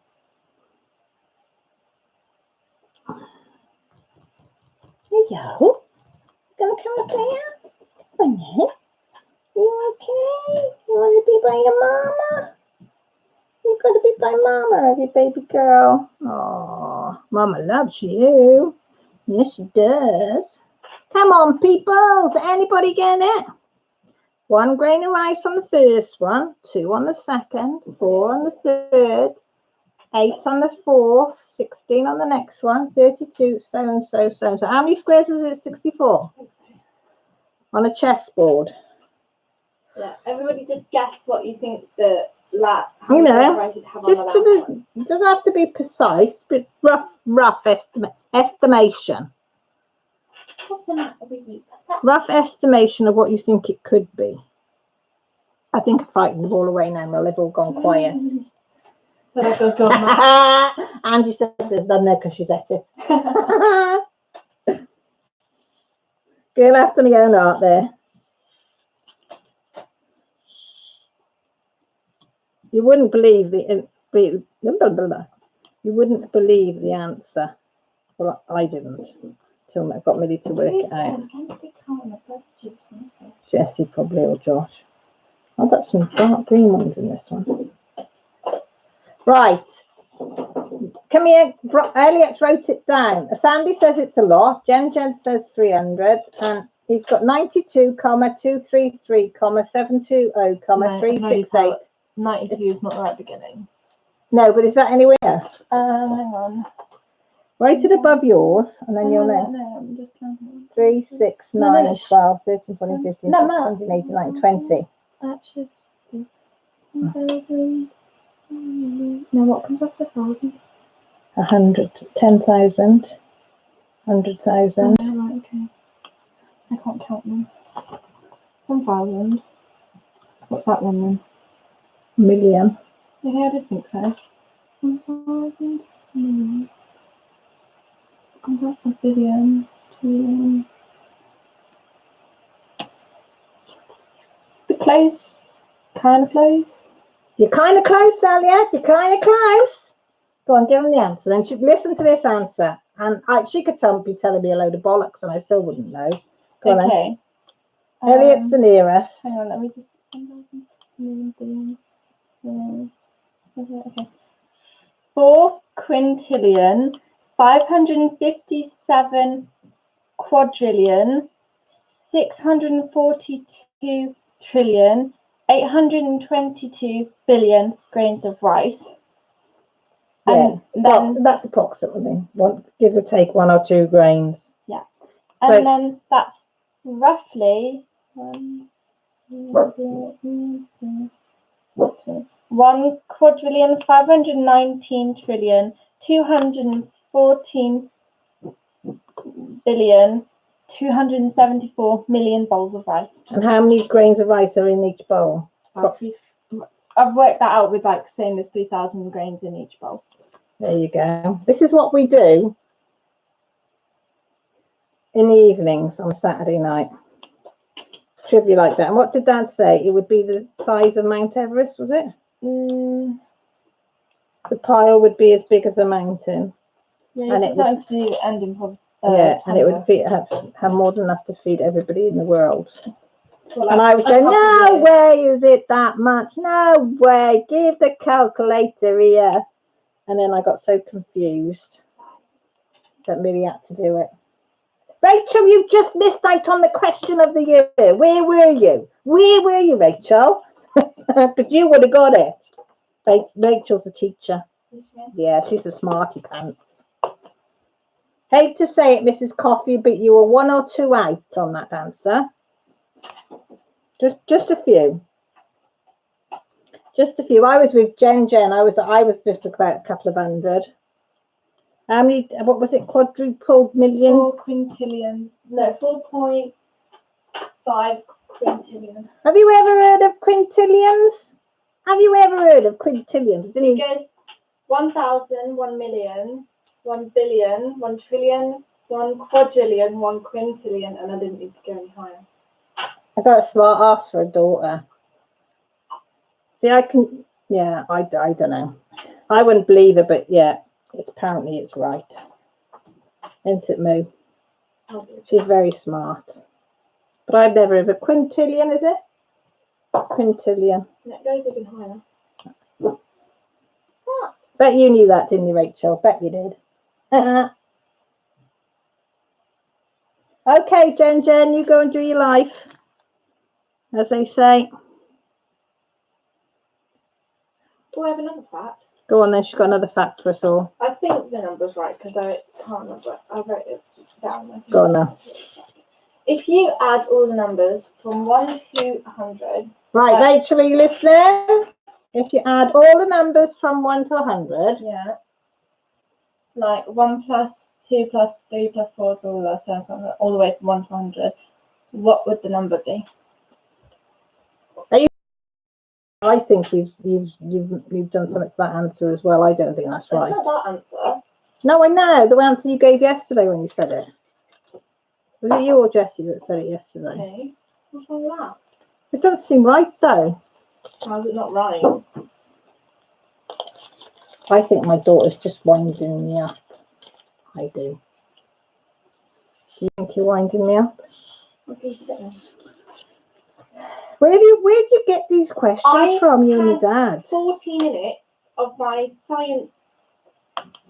There you go. Gonna come up here? Come on then. You okay? You want to be by your mama? You've got to be by mama, have you, baby girl? Oh, mama loves you. Yes, she does. Come on, people. Is anybody getting it? 1 grain of rice on the first one, 2 on the second, 4 on the third, 8 on the fourth, 16 on the next one, 32, so and so, so and so. How many squares was it? 64? On a chessboard. Yeah, everybody just guess what you think the rice you'd have just on the last one. it doesn't have to be precise, but rough estimation. What's the matter with you? Rough estimation of what you think it could be. I think I frightened them all away now, Mel. They've all gone quiet. But I go, Angie said there's none there because she's at it. Girl after me own art there. You wouldn't believe you wouldn't believe the answer. Well, I didn't. Till I got Millie to work it out. Jessie probably or Josh. I've got some dark green ones in this one. Right. Come here. Elliot's wrote it down. Sandy says it's a lot. Jen says 300. And he's got 92,233, 720, 368. 92 is not the right beginning. No, but is that anywhere? Hang on. Write it above yours, and then you'll know. No, I'm just trying to... 3, 6, 9, 12, 13, 14, 15, 16, 17, 18, 19, 20. That should be... Now what comes after 1,000? 100, 10,000, 100,000. Oh, right, okay. can't count them. 1,000. What's that one then? Million. Yeah, I did think so. 1,000 million. Is that a billion? Trillion? The close. Kind of close. You're kind of close, Elliot. You're kind of close. Go on, give them the answer. Then she'd listen to this answer. And she could be telling me a load of bollocks and I still wouldn't know. Go on, Okay. then. Elliot's the nearest. Hang on, let me just. 1,000 million, billion. Okay. 4 quintillion, 557 quadrillion, 642 trillion, 822 billion grains of rice. Yeah. And Well, then, that's approximately. Give or take 1 or 2 grains. and so- then that's roughly 1 quadrillion, 519 trillion, 214 billion, 274 million bowls of rice. And how many grains of rice are in each bowl? I've worked that out with like saying there's 3,000 grains in each bowl. There you go. This is what we do in the evenings on Saturday night. Trivia like that. And what did Dad say? It would be the size of Mount Everest, was it? The pile would be as big as a mountain. Yeah, And it's it something to do with ending and it would have more than enough to feed everybody in the world. Well, And I was going, no way is it that much. No way. Give the calculator here. And then I got so confused that Millie had to do it. Rachel, you just missed out on the question of the year. Where were you? Where were you, Rachel? Because you would have got it. Rachel's a teacher. Yeah, she's a smarty pants. Hate to say it, Mrs. Coffee, but you were 1 or 2 out on that answer. Just a few. Just a few. I was with Jen. I was just about a couple of 100. How many? What was it? Quadrupled million? 4 quintillion. No, 4.5 quintillion. Have you ever heard of quintillions? Have you ever heard of quintillions? It goes 1,000, 1 million, 1 billion, 1 trillion, 1 quadrillion, 1 quintillion, and I didn't need to go any higher. I got a smart ass for a daughter. See, I don't know. I wouldn't believe it, but yeah, apparently it's right. Isn't it, Moo? She's very smart. But I've never heard of a quintillion, is it? Quintillion. And it goes even higher. Bet you knew that, didn't you, Rachel? Bet you did. Okay, Jen, you go and do your life. As they say. Oh, I have another fact. Go on then, she's got another fact for us all. I think the number's right because I can't remember. I wrote it down. Go on now. If you add all the numbers from 1 to 100. Right, Rachel, are you listening? If you add all the numbers from 1 to 100. Yeah. Like 1 plus 2 plus 3 plus 4 all the way from 1 to 100. What would the number be? I think you've done something to that answer as well. I don't think that's right. It's not that answer. No, I know the answer you gave yesterday when you said it. Was it you or Jessie that said it yesterday? Okay. What's wrong with that? It doesn't seem right though. How is it not right? I think my daughter's just winding me up. I do. Do you think you're winding me up? Okay, Where do you get these questions from, you and your dad? 40 minutes of my science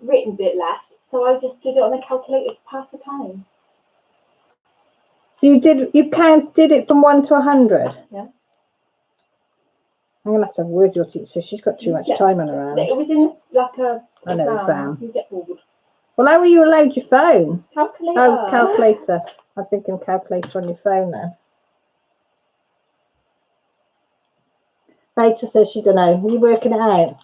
written bit left, so I just did it on a calculator to pass the time. So you did it from 1 to 100? Yeah. I'm gonna have to have a word with your teacher. She's got too much time on her hands. It was in like a exam. You get bored. Well, how were you allowed your phone? Calculator. Oh, calculator. I was thinking calculator on your phone then. Rachel says she don't know. Are you working it out?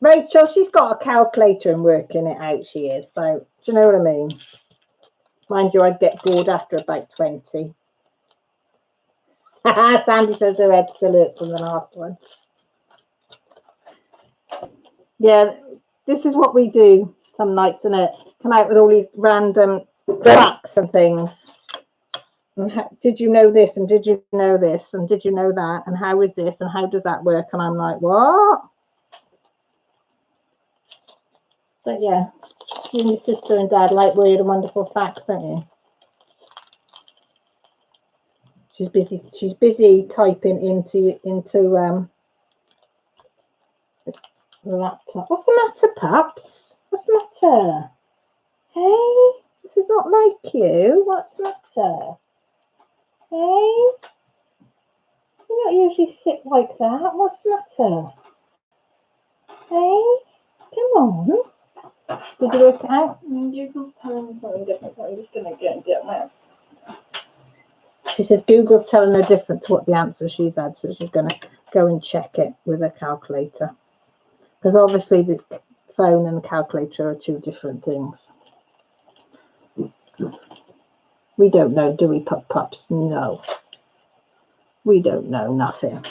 Rachel, she's got a calculator and working it out, she is. So, do you know what I mean? Mind you, I'd get bored after about 20. Sandy says her head still hurts from the last one. Yeah, this is what we do some nights, isn't it? Come out with all these random facts and things. And did you know this? And did you know this? And did you know that? And how is this? And how does that work? And I'm like, what? But yeah, you and your sister and dad like weird and wonderful facts, don't you? She's busy typing into the laptop. What's the matter, pups? What's the matter? Hey, this is not like you. What's the matter? Hey, you don't usually sit like that. What's the matter? Hey, come on. Did you work it out? Google's telling me something different, so I'm just going to go and get my... She says Google's telling her different to what the answer she's had, so she's going to go and check it with a calculator. Because obviously the phone and the calculator are two different things. We don't know, do we, pups? No. We don't know nothing.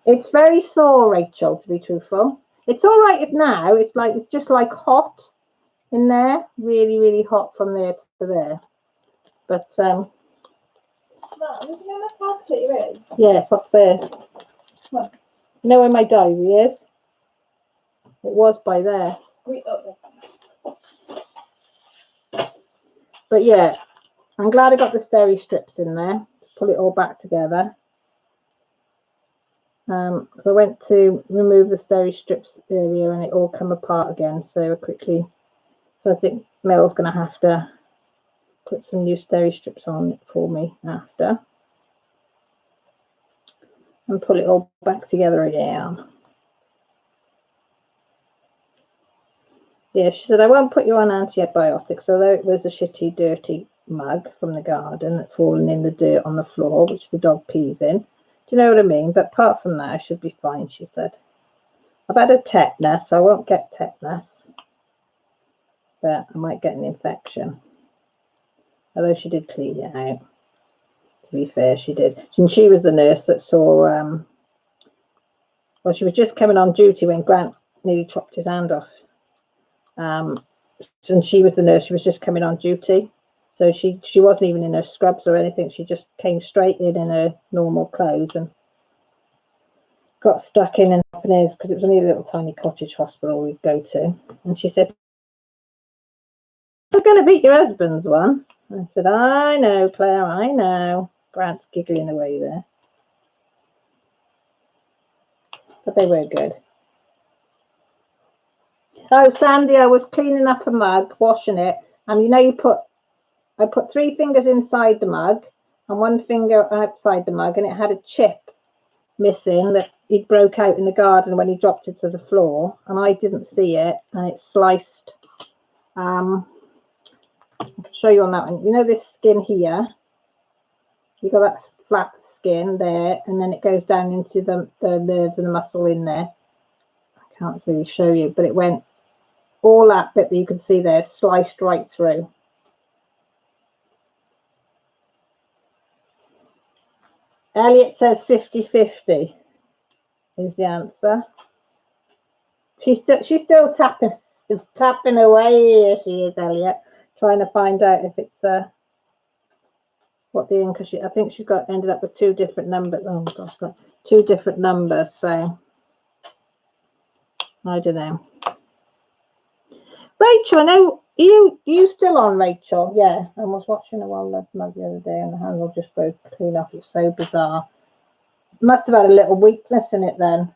It's very sore, Rachel, to be truthful. It's all right if now it's just like hot in there, really, really hot from there to there. But No, you know what calculator is? yeah, it's up there. What? You know where my diary is? It was by there. But yeah, I'm glad I got the steri strips in there to pull it all back together. So I went to remove the steri strips earlier and it all come apart again so quickly. So I think Mel's going to have to put some new steri strips on it for me after. And pull it all back together again. Yeah, she said, I won't put you on antibiotics, although it was a shitty, dirty mug from the garden that's fallen in the dirt on the floor, which the dog pees in. Do you know what I mean? But apart from that, I should be fine, she said. I've had a tetanus, so I won't get tetanus. But I might get an infection. Although she did clean it out. To be fair, she did. And she was the nurse that saw... well, she was just coming on duty when Grant nearly chopped his hand off. And she was the nurse. She was just coming on duty. So she wasn't even in her scrubs or anything. She just came straight in her normal clothes and got stuck in and up in his, because it was only a little tiny cottage hospital we'd go to. And she said, I'm going to beat your husband's one. I said, I know, Claire, I know. Grant's giggling away there. But they were good. Oh, Sandy, I was cleaning up a mug, washing it. And you know, I put 3 fingers inside the mug and 1 finger outside the mug, and it had a chip missing that he broke out in the garden when he dropped it to the floor, and I didn't see it, and it sliced. I can show you on that one. You know this skin here? You got that flat skin there, and then it goes down into the nerves and the muscle in there. I can't really show you, but it went all that bit that you can see there, sliced right through. Elliot says 50-50 is the answer. She's still tapping away here. She is, Elliot, trying to find out if it's what the because I think she's ended up with 2 different numbers. Oh gosh, 2 different numbers. So I don't know. Rachel, I know you still on, Rachel? Yeah, I was watching a Wild Love mug the other day, and the handle just broke clean off. It's so bizarre. Must have had a little weakness in it then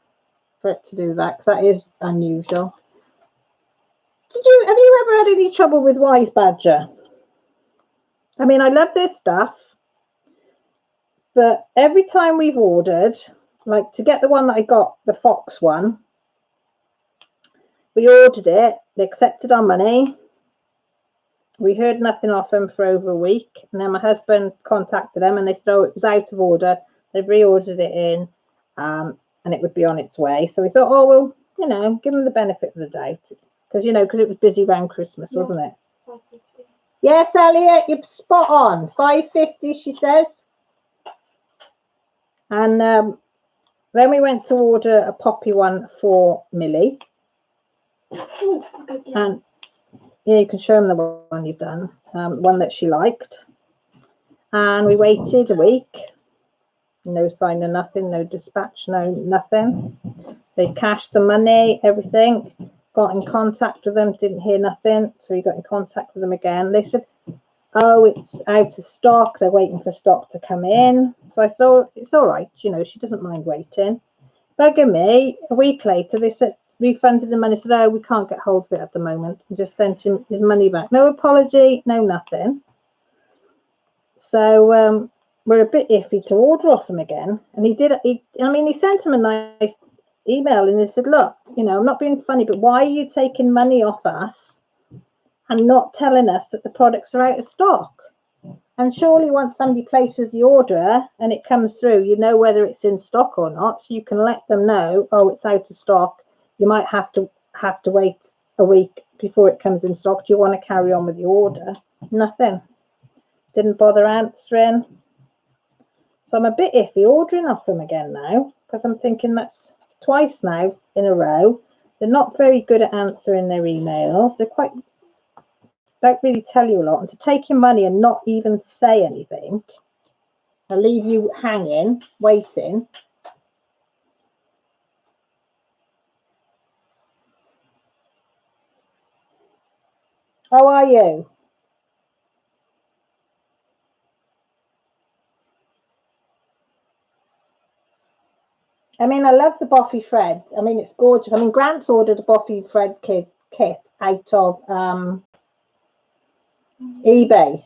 for it to do that, because that is unusual. Have you ever had any trouble with Wise Badger? I mean, I love this stuff, but every time we've ordered, like to get the one that I got, the Fox one, we ordered it, they accepted our money, we heard nothing off them for over a week, and then my husband contacted them and they said, oh, it was out of order, they've reordered it in, and it would be on its way. So we thought, oh, well, you know, give them the benefit of the doubt, because it was busy around Christmas, wasn't it? Yes, Elliot, you're spot on. 550, she says. And then we went to order a poppy one for Millie. And yeah, you can show them the one you've done, one that she liked. And we waited a week. No sign of nothing, no dispatch, no nothing. They cashed the money, everything. Got in contact with them, didn't hear nothing. So we got in contact with them again. They said, oh, it's out of stock. They're waiting for stock to come in. So I thought, it's all right. You know, she doesn't mind waiting. Bugging me. A week later, they said, refunded the money. Said, oh, we can't get hold of it at the moment. And just sent him his money back. No apology, no nothing. So we're a bit iffy to order off him again. And he sent him a nice email and he said, look, you know, I'm not being funny, but why are you taking money off us and not telling us that the products are out of stock? And surely once somebody places the order and it comes through, you know whether it's in stock or not, so you can let them know, oh, it's out of stock. You might have to wait a week before it comes in stock. Do you want to carry on with the order? Nothing. Didn't bother answering. So I'm a bit iffy ordering off them again now, because I'm thinking that's twice now in a row. They're not very good at answering their emails. Don't really tell you a lot. And to take your money and not even say anything and leave you hanging, waiting. How are you? I mean, I love the Boffy thread. I mean, it's gorgeous. I mean, Grant's ordered a Boffy thread kit out of eBay.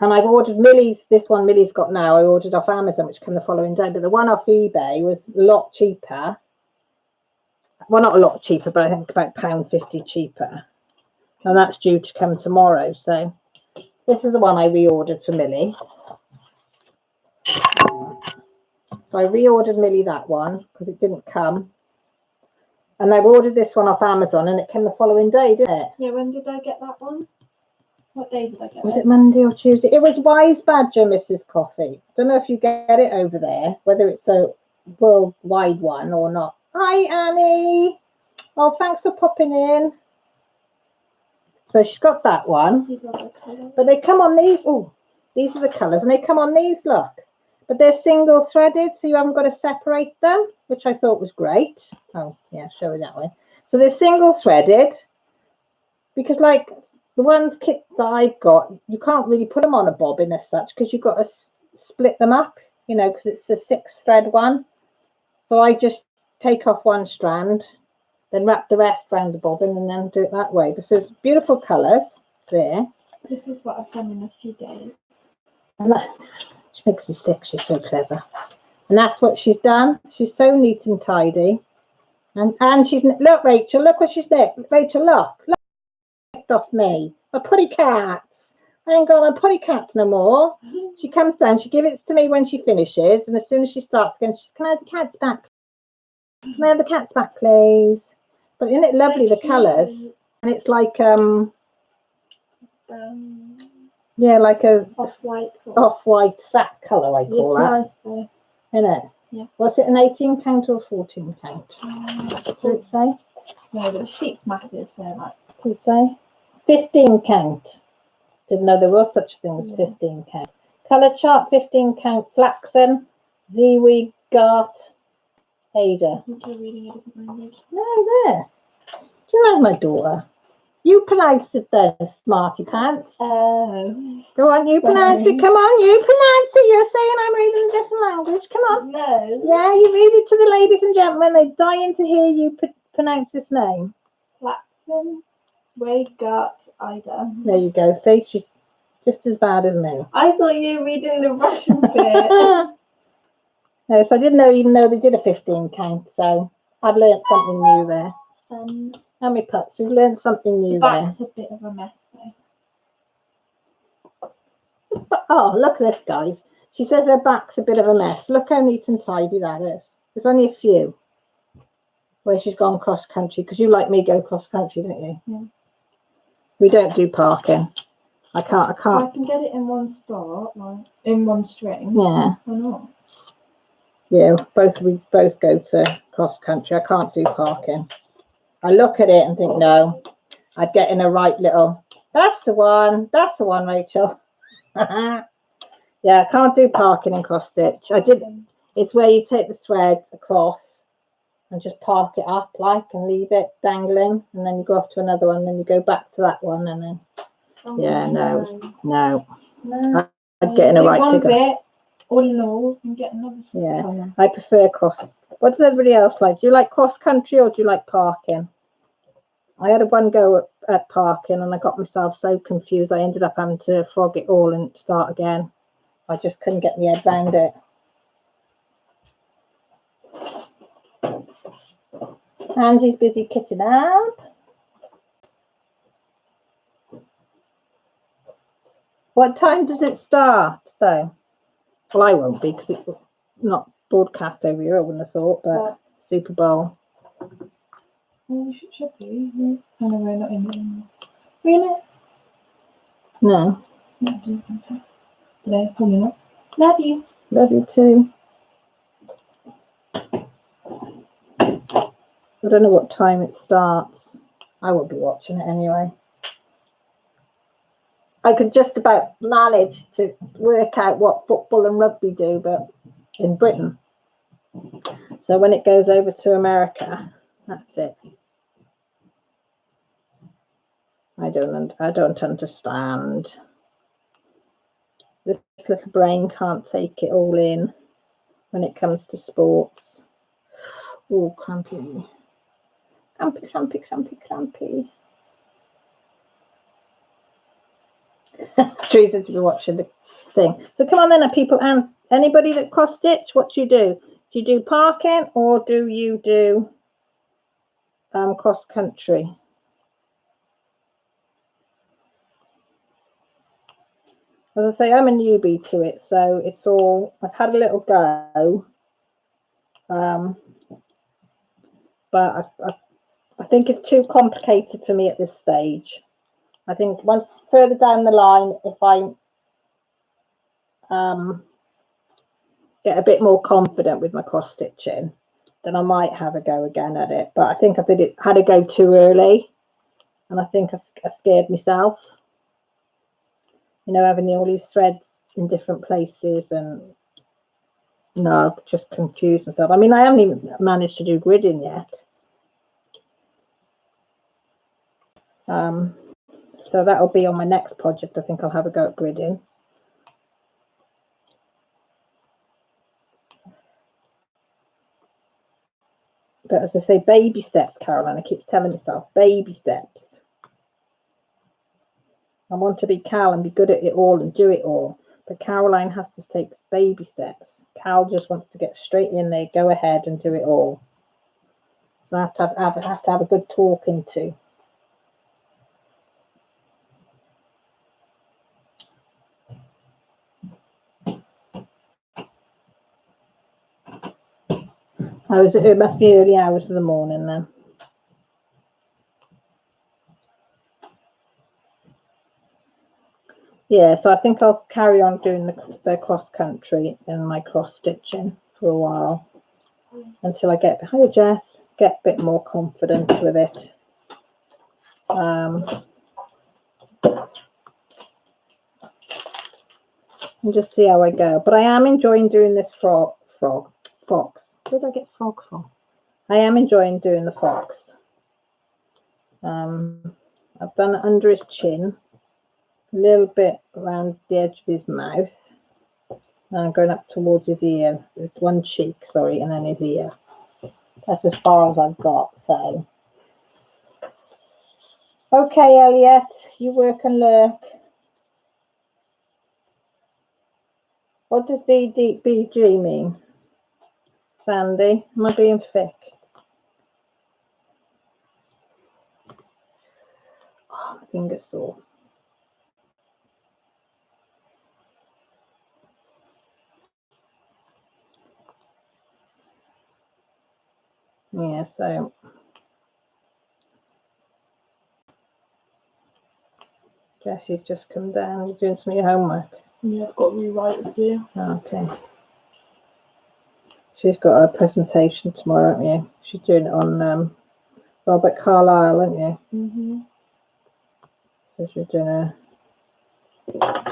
And I've ordered this one Millie's got now, I ordered off Amazon, which came the following day. But the one off eBay was a lot cheaper. Well, not a lot cheaper, but I think about £1.50 cheaper. And that's due to come tomorrow. So this is the one I reordered for Millie. So I reordered Millie that one because it didn't come. And I ordered this one off Amazon and it came the following day, didn't it? Yeah, when did I get that one? What day did I get it? Was it Monday or Tuesday? It was Wise Badger, Mrs. Coffee. Don't know if you get it over there, whether it's a worldwide one or not. Hi, Annie. Oh, thanks for popping in. So she's got that one. These are the colours. But they come on these. Oh, these are the colours. And they come on these, look. But they're single threaded, so you haven't got to separate them, which I thought was great. Oh, yeah, show it that way. So they're single threaded because, like, the ones kit that I've got, you can't really put them on a bobbin as such because you've got to split them up, you know, because it's a 6-thread one. So I just take off one strand, then wrap the rest around the bobbin and then do it that way. Because there's beautiful colours there. This is what I've done in a few days. And that, she makes me sick, she's so clever. And that's what she's done. She's so neat and tidy. And she's, look, Rachel, look what she's there. Rachel, look off me. My putty cats. I ain't got my putty cats no more. She comes down, she gives it to me when she finishes, and as soon as she starts again, she says, can I have the cats back? Can I have the cats back, please? But isn't it lovely, the colours? And it's like yeah, like a off-white sack colour, I call that. It's nice though. Isn't it? Yeah. Was it an 18 count or 14 count? Did it say? No, but the sheet's massive, so like. Did it say? 15 count. Didn't know there was such a thing as 15 count. Colour chart, 15 count, flaxen, Ziwi, Gart, Ada. I think you're reading a different language. No, there. Do you know my daughter? You pronounced it then, smarty pants. Oh. Go on, you pronounce it. Come on, you pronounce it. You're saying I'm reading a different language. Come on. No. Yeah, you read it to the ladies and gentlemen. They're dying to hear you pronounce this name. Flaxen, Waygut, Ida. There you go. See, she's just as bad as me. I thought you were reading the Russian bit. No, so I didn't know, even though they did a 15 count. So I've learnt something new there. How many pups? We've learnt something new there. That's a bit of a mess though. Oh, look at this, guys. She says her back's a bit of a mess. Look how neat and tidy that is. There's only a few where she's gone cross country, because you, like me, go cross country, don't you? Yeah. We don't do parking. I can't. If I can get it in one spot, like in one string. Yeah. Why not? Yeah, we both go to cross country. I can't do parking. I look at it and think, no, I'd get in a right little. That's the one, Rachel. Yeah, I can't do parking in cross stitch. I did. It's where you take the threads across and just park it up like and leave it dangling, and then you go off to another one, and then you go back to that one, and then no. I'd get in a right one bigger. bit, all in all, and get another. Yeah, I prefer cross. What does everybody else like? Do you like cross country or do you like parking? I had one go at parking and I got myself so confused. I ended up having to frog it all and start again. I just couldn't get my head around it. Angie's busy kitting up. What time does it start, though? Well, I won't be because it's not broadcast over here, I wouldn't have thought, but Super Bowl. Well, you should be. Oh, no, we're not in it anymore. We're in it? No. No, I didn't think so. Today, probably not. Love you. Love you too. I don't know what time it starts. I won't be watching it anyway. I could just about manage to work out what football and rugby do, but in Britain. So when it goes over to America, that's it. I don't understand. This little brain can't take it all in when it comes to sports. Oh, crampy. Crampy. Teresa to be watching the thing. So come on then, people, and anybody that cross stitch, what do? Do you do parking or do you do cross country? As I say, I'm a newbie to it, so it's all, I've had a little go, but I think it's too complicated for me at this stage. I think once further down the line, if I get a bit more confident with my cross stitching, then I might have a go again at it. But I think I had a go too early, and I think I scared myself. You know, having all these threads in different places, and no, I've just confused myself. I mean, I haven't even managed to do gridding yet. So that'll be on my next project. I think I'll have a go at gridding. But as I say, baby steps, Caroline. I keep telling myself, baby steps. I want to be Cal and be good at it all and do it all. But Caroline has to take baby steps. Cal just wants to get straight in there, go ahead and do it all. So I have to have a good talking to. Oh, it must be early hours of the morning then. Yeah, so I think I'll carry on doing the cross country and my cross stitching for a while until I get a bit more confident with it. And just see how I go. But I am enjoying doing this fox. Where did I get frog from? I am enjoying doing the fox. I've done it under his chin, a little bit around the edge of his mouth, and going up towards his ear, with one cheek, sorry, and then his ear. That's as far as I've got, so. Okay, Elliot, you work and lurk. What does BG mean? Sandy, am I being thick? Oh, my finger's sore. Yeah, so Jessie's just come down. You're doing some of your homework. Yeah, I've got to rewrite a few. Okay. She's got a presentation tomorrow, haven't you? She's doing it on Robert Carlyle, aren't you? Mm-hmm. So she's doing a...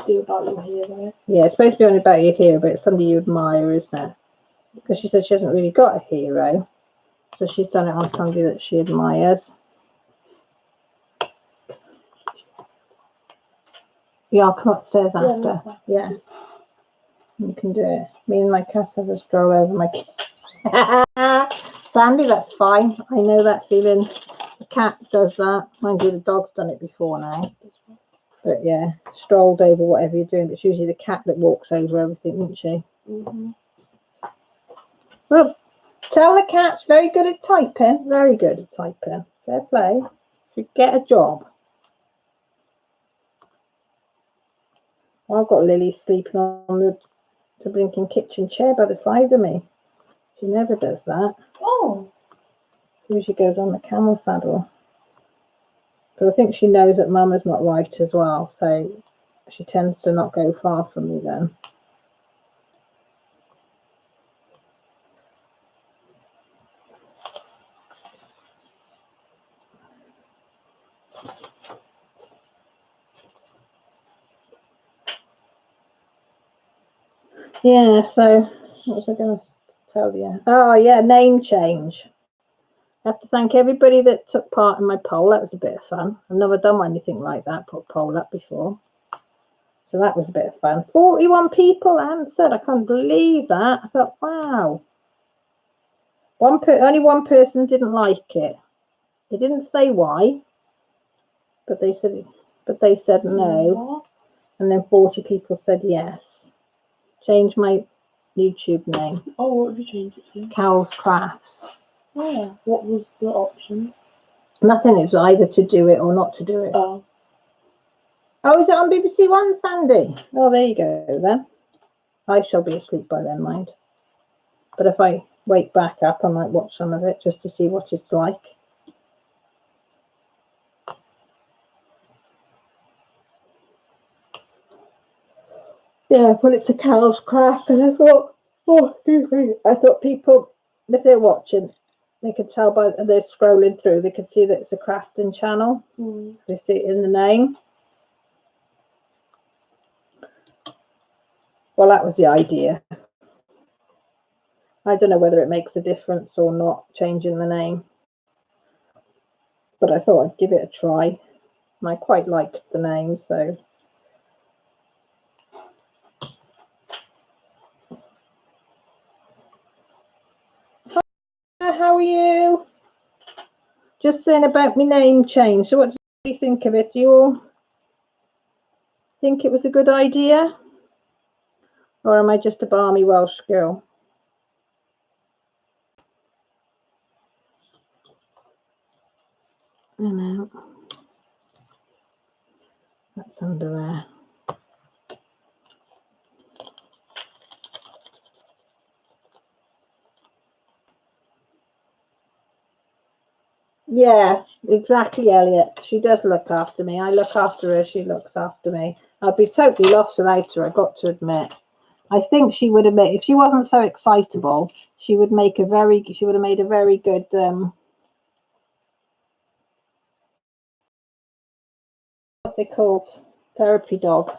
Do about your hero. Yeah, it's supposed to be only about your hero, but it's somebody you admire, isn't it? Because she said she hasn't really got a hero. So she's done it on somebody that she admires. Yeah, I'll come upstairs after. Yeah. You can do it. Me and my cat has a stroll over my Sandy, that's fine. I know that feeling. The cat does that. Mind you, the dog's done it before now. But yeah, strolled over whatever you're doing. But it's usually the cat that walks over everything, isn't she? Mm-hmm. Well, tell the cat's very good at typing. Very good at typing. Fair play. Should get a job. I've got Lily sleeping on the blinking kitchen chair by the side of me. She never does that. Oh. Usually goes on the camel saddle. But I think she knows that Mama's not right as well, so she tends to not go far from me then. Yeah, so what was I going to tell you? Oh, yeah, name change. I have to thank everybody that took part in my poll. That was a bit of fun. I've never done anything like that, put a poll up before. So that was a bit of fun. 41 people answered. I can't believe that. I thought, wow. Only one person didn't like it. They didn't say why, but they said no. And then 40 people said yes. Change my YouTube name. Oh, what have you changed it to? Carol's Crafts. Oh, yeah. What was the option? Nothing. It was either to do it or not to do it. Oh. Oh, is it on BBC One, Sandy? Oh, there you go then. I shall be asleep by then, mind. But if I wake back up, I might watch some of it just to see what it's like. Yeah, I put it to Carol's Craft, and I thought, oh, excuse me. I thought people, if they're watching, they could tell by they're scrolling through, they could see that it's a crafting channel. They see it in the name. Well, that was the idea. I don't know whether it makes a difference or not, changing the name. But I thought I'd give it a try. And I quite liked the name, so. Hi, how are you? Just saying about my name change. So what do you think of it? Do you all think it was a good idea? Or am I just a balmy Welsh girl? I know. That's under there. Yeah, exactly, Elliot. She does look after me. I look after her. She looks after me. I'd be totally lost without her, I've got to admit. I think she would admit, if she wasn't so excitable, she would have made a very good what they called therapy dog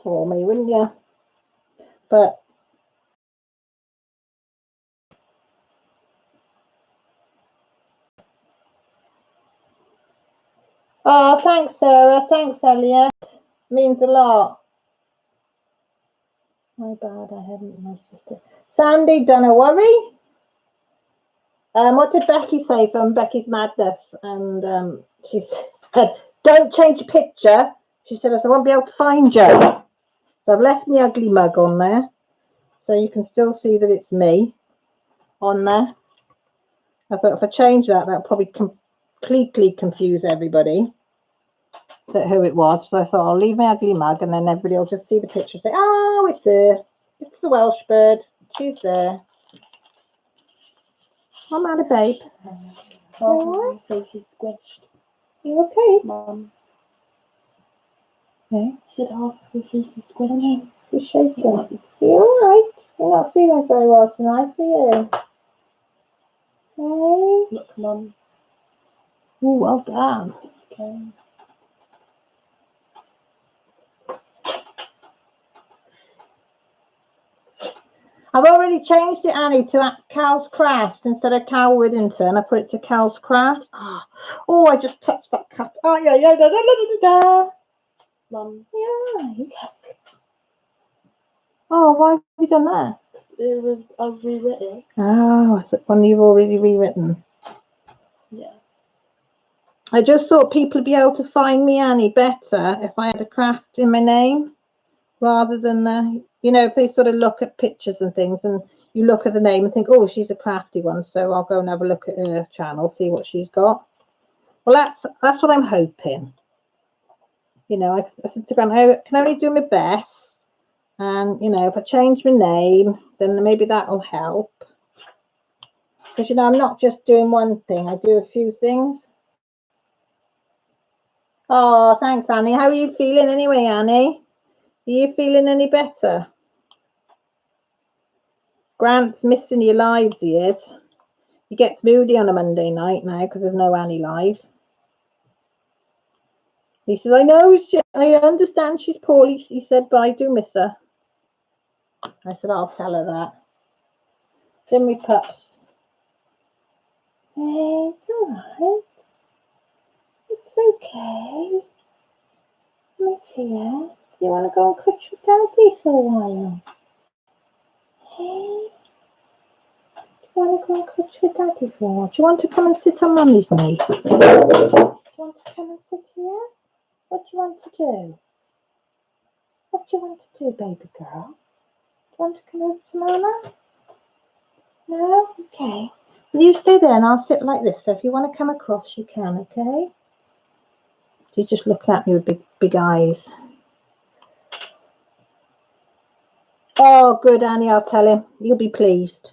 for me, wouldn't you? But oh, thanks, Sarah. Thanks, Elliot. Means a lot. My bad, I haven't noticed it. Sandy, don't worry. What did Becky say from Becky's Madness? And she said, don't change your picture. She said, I won't be able to find you. So I've left my ugly mug on there. So you can still see that it's me on there. I thought if I change that, that'll probably completely confuse everybody that who it was. So I thought I'll leave my ugly mug and then everybody will just see the picture and say, oh, it's her. It's the Welsh bird. She's there. I'm out of babe. Oh, my face is squished. You okay? Mum. Yeah. You said half of your face is squished. You're shaking. Are you alright? You're not feeling very well tonight, are you? Hey. Look, Mum. Oh, well done. Okay. I've already changed it, Annie, to Cal's Crafts instead of Cal Whittington. I put it to Cal's Crafts. Oh, I just touched that cut. Oh, yeah, yeah, da, da, da, da, da. Mum. Yeah. Oh, why have you done that? It was, I've rewritten it. Oh, is it one you've already rewritten? Yeah. I just thought people would be able to find me, Annie, better if I had a craft in my name rather than, you know, if they sort of look at pictures and things and you look at the name and think, oh, she's a crafty one, so I'll go and have a look at her channel, see what she's got. Well, that's what I'm hoping. You know, I said to Grant, I can only do my best. And, you know, if I change my name, then maybe that'll help. Because, you know, I'm not just doing one thing. I do a few things. Oh, thanks, Annie. How are you feeling anyway, Annie? Are you feeling any better? Grant's missing your lives, he is. He gets moody on a Monday night now because there's no Annie live. He says, I understand she's poorly, he said, but I do miss her. I said, I'll tell her that. Then we pups. Hey, it's alright. It's okay. Miss here. Do you want to go and cuddle with Daddy for a while? Hey? Do you want to go and cuddle with Daddy for a while? Do you want to come and sit on Mummy's knee? Do you want to come and sit here? What do you want to do? What do you want to do, baby girl? Do you want to come over to Mama? No? Okay. Will you stay there and I'll sit like this. So if you want to come across, you can, okay? You just look at me with big eyes. Oh, good, Annie, I'll tell him. You'll be pleased.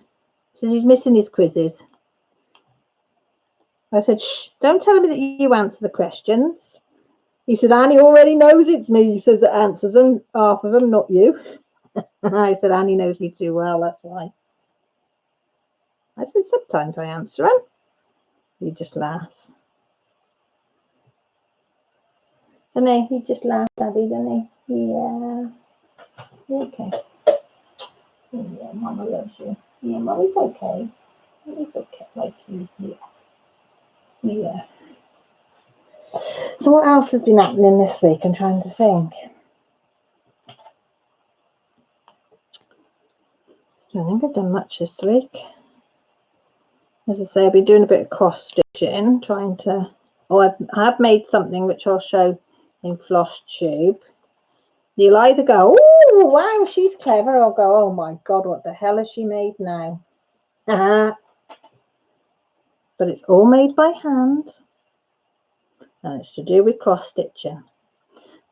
Says he's missing his quizzes. I said, shh, don't tell him that you answer the questions. He said, Annie already knows it's me, he says, that answers them, half of them, not you. I said, Annie knows me too well, that's why. I said, sometimes I answer him. He just laughs. Doesn't he? He just laughs, Abby, doesn't he? Yeah. Okay. Yeah, Mama loves you. Yeah, Mommy's okay. Mommy's okay, like you. Yeah. Yeah. So what else has been happening this week? I'm trying to think. I don't think I've done much this week. As I say, I've been doing a bit of cross stitching, trying to. Oh, I have made something which I'll show in floss tube. You'll either go, oh wow, she's clever, or go, oh my god, what the hell has she made now? But it's all made by hand, and it's to do with cross stitching.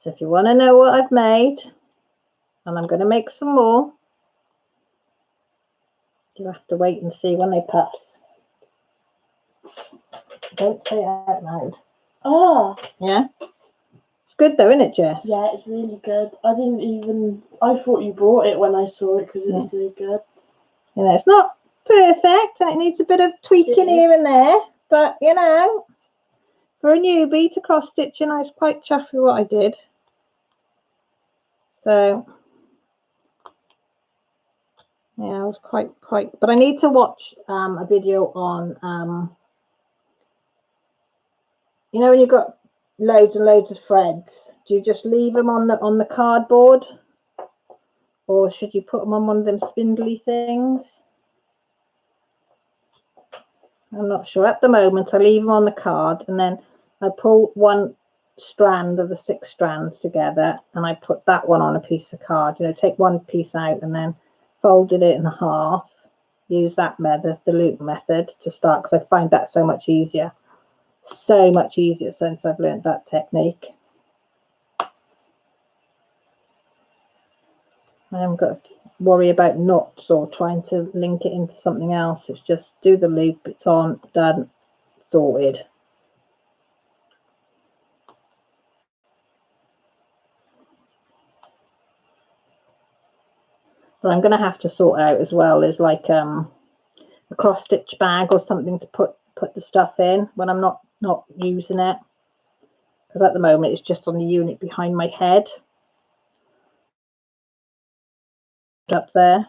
So if you want to know what I've made, and I'm going to make some more, you have to wait and see when they pups. Don't say it out loud. Oh. Yeah? It's good though, isn't it, Jess? Yeah, it's really good. I thought you brought it when I saw it because it was so good. You know, it's not perfect and it needs a bit of tweaking here and there, but you know, for a newbie to cross stitching, I was quite chuffed with what I did. So yeah, I was quite, but I need to watch a video on you know, when you've got loads and loads of threads, do you just leave them on the cardboard, or should you put them on one of them spindly things? I'm not sure. At the moment, I leave them on the card, and then I pull one strand of the 6 strands together, and I put that one on a piece of card. You know, take one piece out and then folded it in half. Use that method, the loop method, to start, because I find that so much easier. So much easier since I've learned that technique. I haven't got to worry about knots or trying to link it into something else. It's just do the loop, it's on, done, sorted. But I'm going to have to sort out as well is like a cross stitch bag or something to put the stuff in when I'm not using it, because at the moment it's just on the unit behind my head up there.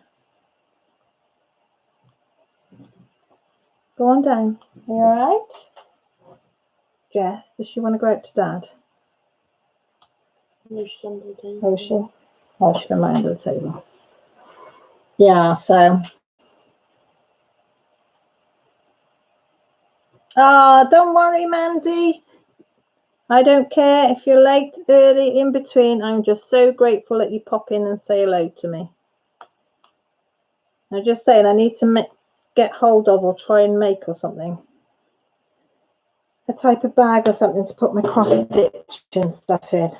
Go on down. Are you all right? Jess, does she want to go out to Dad? No, she's under the table. Oh, she? Oh, she can lie under the table. Yeah, so. Oh, don't worry, Mandy. I don't care if you're late, early, in between. I'm just so grateful that you pop in and say hello to me. I'm just saying I need to get hold of or try and make or something. A type of bag or something to put my cross stitch and stuff in.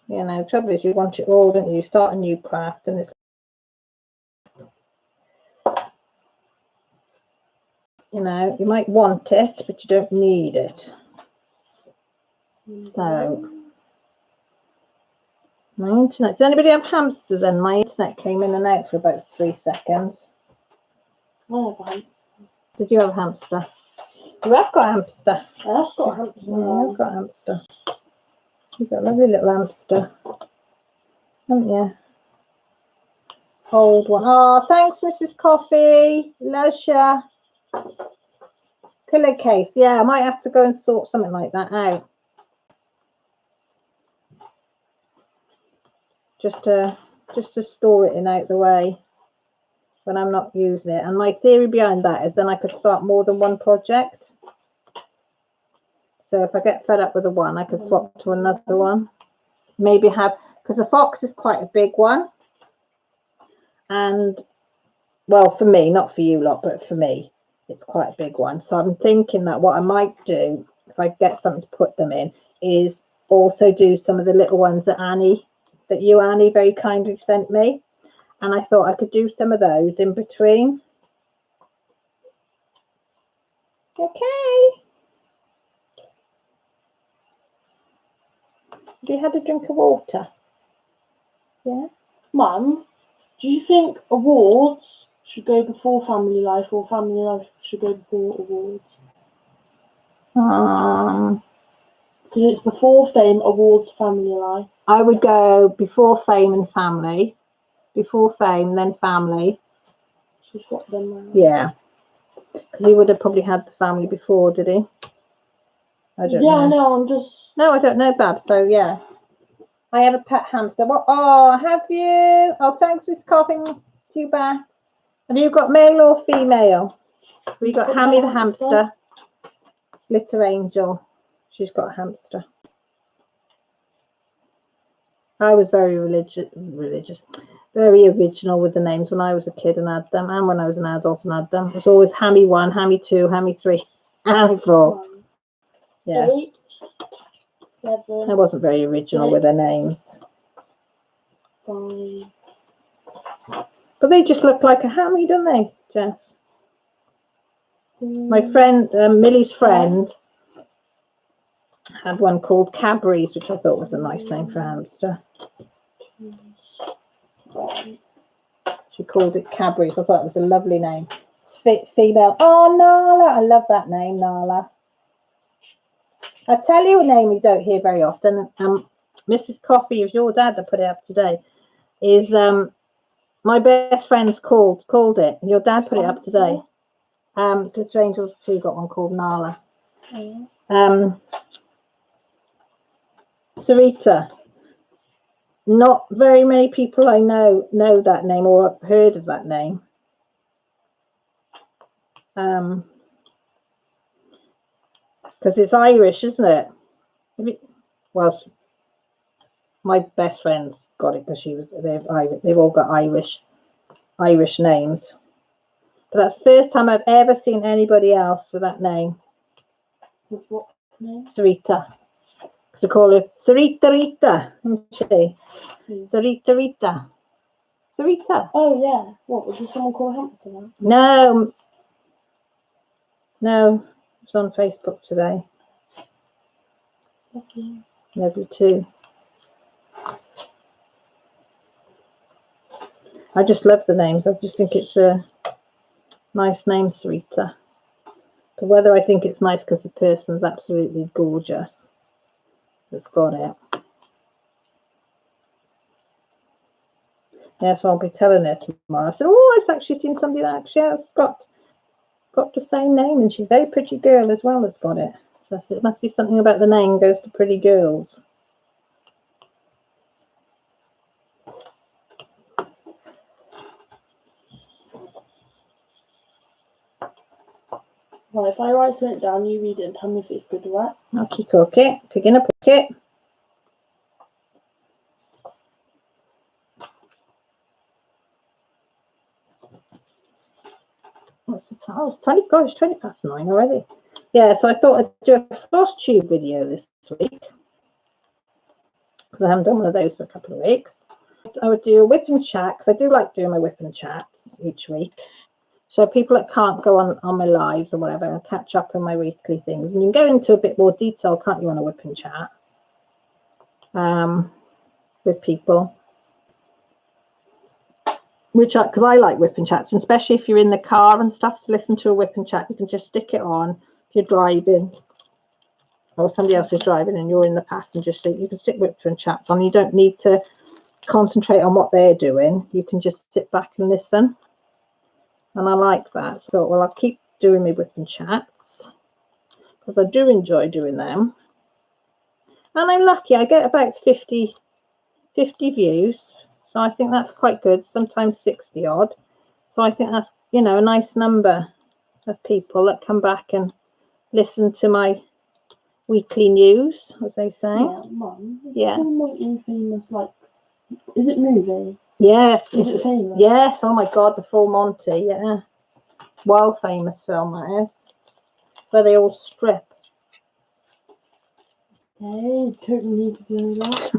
You know, trouble is you want it all, don't you? You start a new craft and it's, you know, you might want it, but you don't need it. So, my internet, does anybody have hamsters then? My internet came in and out for about 3 seconds. I have a hamster. Did you have a hamster? You have got a hamster. I've got a hamster. Yeah, you've got a hamster. You've got a lovely little hamster, haven't you? Old one. Oh, thanks, Mrs. Coffee. Lusha. Pillowcase. Yeah, I might have to go and sort something like that out. Just to store it in out the way when I'm not using it. And my theory behind that is then I could start more than one project. So if I get fed up with the one, I could swap to another one. Maybe have, because the fox is quite a big one. And, well, for me, not for you lot, but for me, it's quite a big one. So I'm thinking that what I might do, if I get something to put them in, is also do some of the little ones that you, Annie, very kindly sent me. And I thought I could do some of those in between. Okay. Have you had a drink of water? Yeah. Mum, do you think awards should go before family life or family life should go before awards? Because it's before fame, awards, family life. I would go before fame and family. Before fame, then family. So swap them around. Yeah. Because he would have probably had the family before, did he? I don't know. Yeah, no, I'm just... No, I don't know, Bab. So, yeah. I have a pet hamster. What? Oh, have you? Oh, thanks, Miss Coughing. Too bad. Have you got male or female? We got Hammy the hamster. Glitter Angel. She's got a hamster. I was very very original with the names when I was a kid and had them, and when I was an adult and had them. It was always Hammy 1, Hammy 2, Hammy 3, Hammy 4. Yeah. 8, 7. I wasn't very original with their names. 5. But they just look like a hammy, don't they, Jess? My friend, Millie's friend, had one called Cadbury's, which I thought was a nice name for a hamster. She called it Cadbury's. I thought it was a lovely name. It's female. Oh, Nala. I love that name, Nala. I'll tell you a name you don't hear very often. Mrs. Coffee, is your dad that put it up today, is my best friend's called it. Your dad put it up today. Glitter Angels 2 got one called Nala. Sarita. Not very many people I know that name or have heard of that name. Because it's Irish, isn't it? Well, my best friend's got it because they've all got Irish names. But that's the first time I've ever seen anybody else with that name. With what name? Sarita. To call her Sarita Rita, isn't she? Sarita Rita. Sarita. Oh, yeah. What, was there someone called hamster now? No, No, it's on Facebook today. Okay. Maybe 2. I just love the names. I just think it's a nice name, Sarita. But whether I think it's nice because the person's absolutely gorgeous that's got it. Yeah, so I'll be telling her tomorrow. I said, oh, I've actually seen somebody that actually has got the same name, and she's a very pretty girl as well that's got it. So I said, it must be something about the name goes to pretty girls. Right, if I write something down, you read it and tell me if it's good or right. Okie cookie, pig in a pocket. What's the time? Oh, it's 20 past 9 already. Yeah, so I thought I'd do a floss tube video this week, because I haven't done one of those for a couple of weeks. I would do a whip and chat, because I do like doing my whip and chats each week. So people that can't go on my lives or whatever and catch up on my weekly things. And you can go into a bit more detail, can't you, on a whip and chat with people. Because I like whip and chats, and especially if you're in the car and stuff, to listen to a whip and chat, you can just stick it on if you're driving or somebody else is driving and you're in the passenger seat. You can stick whip and chats on. You don't need to concentrate on what they're doing. You can just sit back and listen. And I like that. So, well, I'll keep doing my whip and chats because I do enjoy doing them. And I'm lucky. I get about 50 views. So I think that's quite good. Sometimes 60 odd. So I think that's, a nice number of people that come back and listen to my weekly news, as they say. Yeah, Mum. Yeah. Full Monty famous, like, is it movie? Yes. Is it famous? Yes. Oh my God, the Full Monty. Yeah. World famous film that is. Where they all strip. Hey, totally need to do that.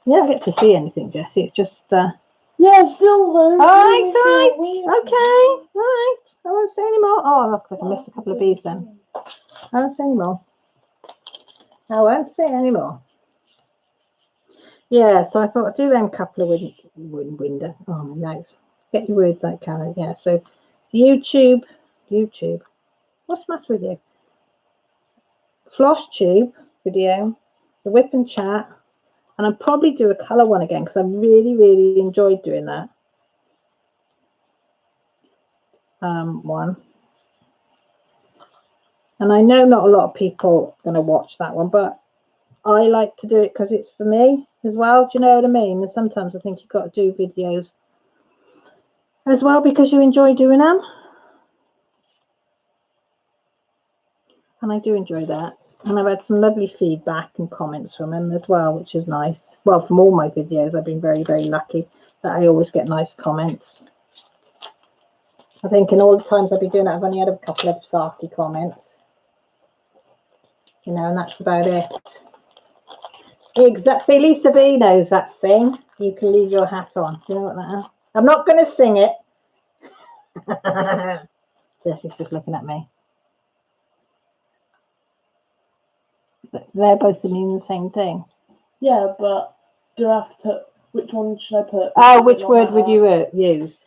You don't get to see anything, Jessie. It's just. Yeah, still though. All right. Okay. All right. I won't say any more. Oh, look, I missed a couple of bees then. I won't say any more. I won't say any more. Yeah, so I thought I'd do them couple of window. Oh, my nose. Get your words out, Karen. Yeah, so YouTube. What's the matter with you? Floss tube video, the whip and chat, and I'll probably do a colour one again because I really, really enjoyed doing that. One. And I know not a lot of people are going to watch that one, but I like to do it because it's for me as well. Do you know what I mean? And sometimes I think you've got to do videos as well because you enjoy doing them. And I do enjoy that. And I've had some lovely feedback and comments from them as well, which is nice. Well, from all my videos, I've been very, very lucky that I always get nice comments. I think in all the times I've been doing it, I've only had a couple of sarky comments. And that's about it. Exactly. Lisa B knows that thing. You can leave your hat on. Do you know what that is? I'm not going to sing it. Jessie's just looking at me. They're both meaning the same thing. Yeah, but do I have to put, which one should I put? Oh, which word would you use?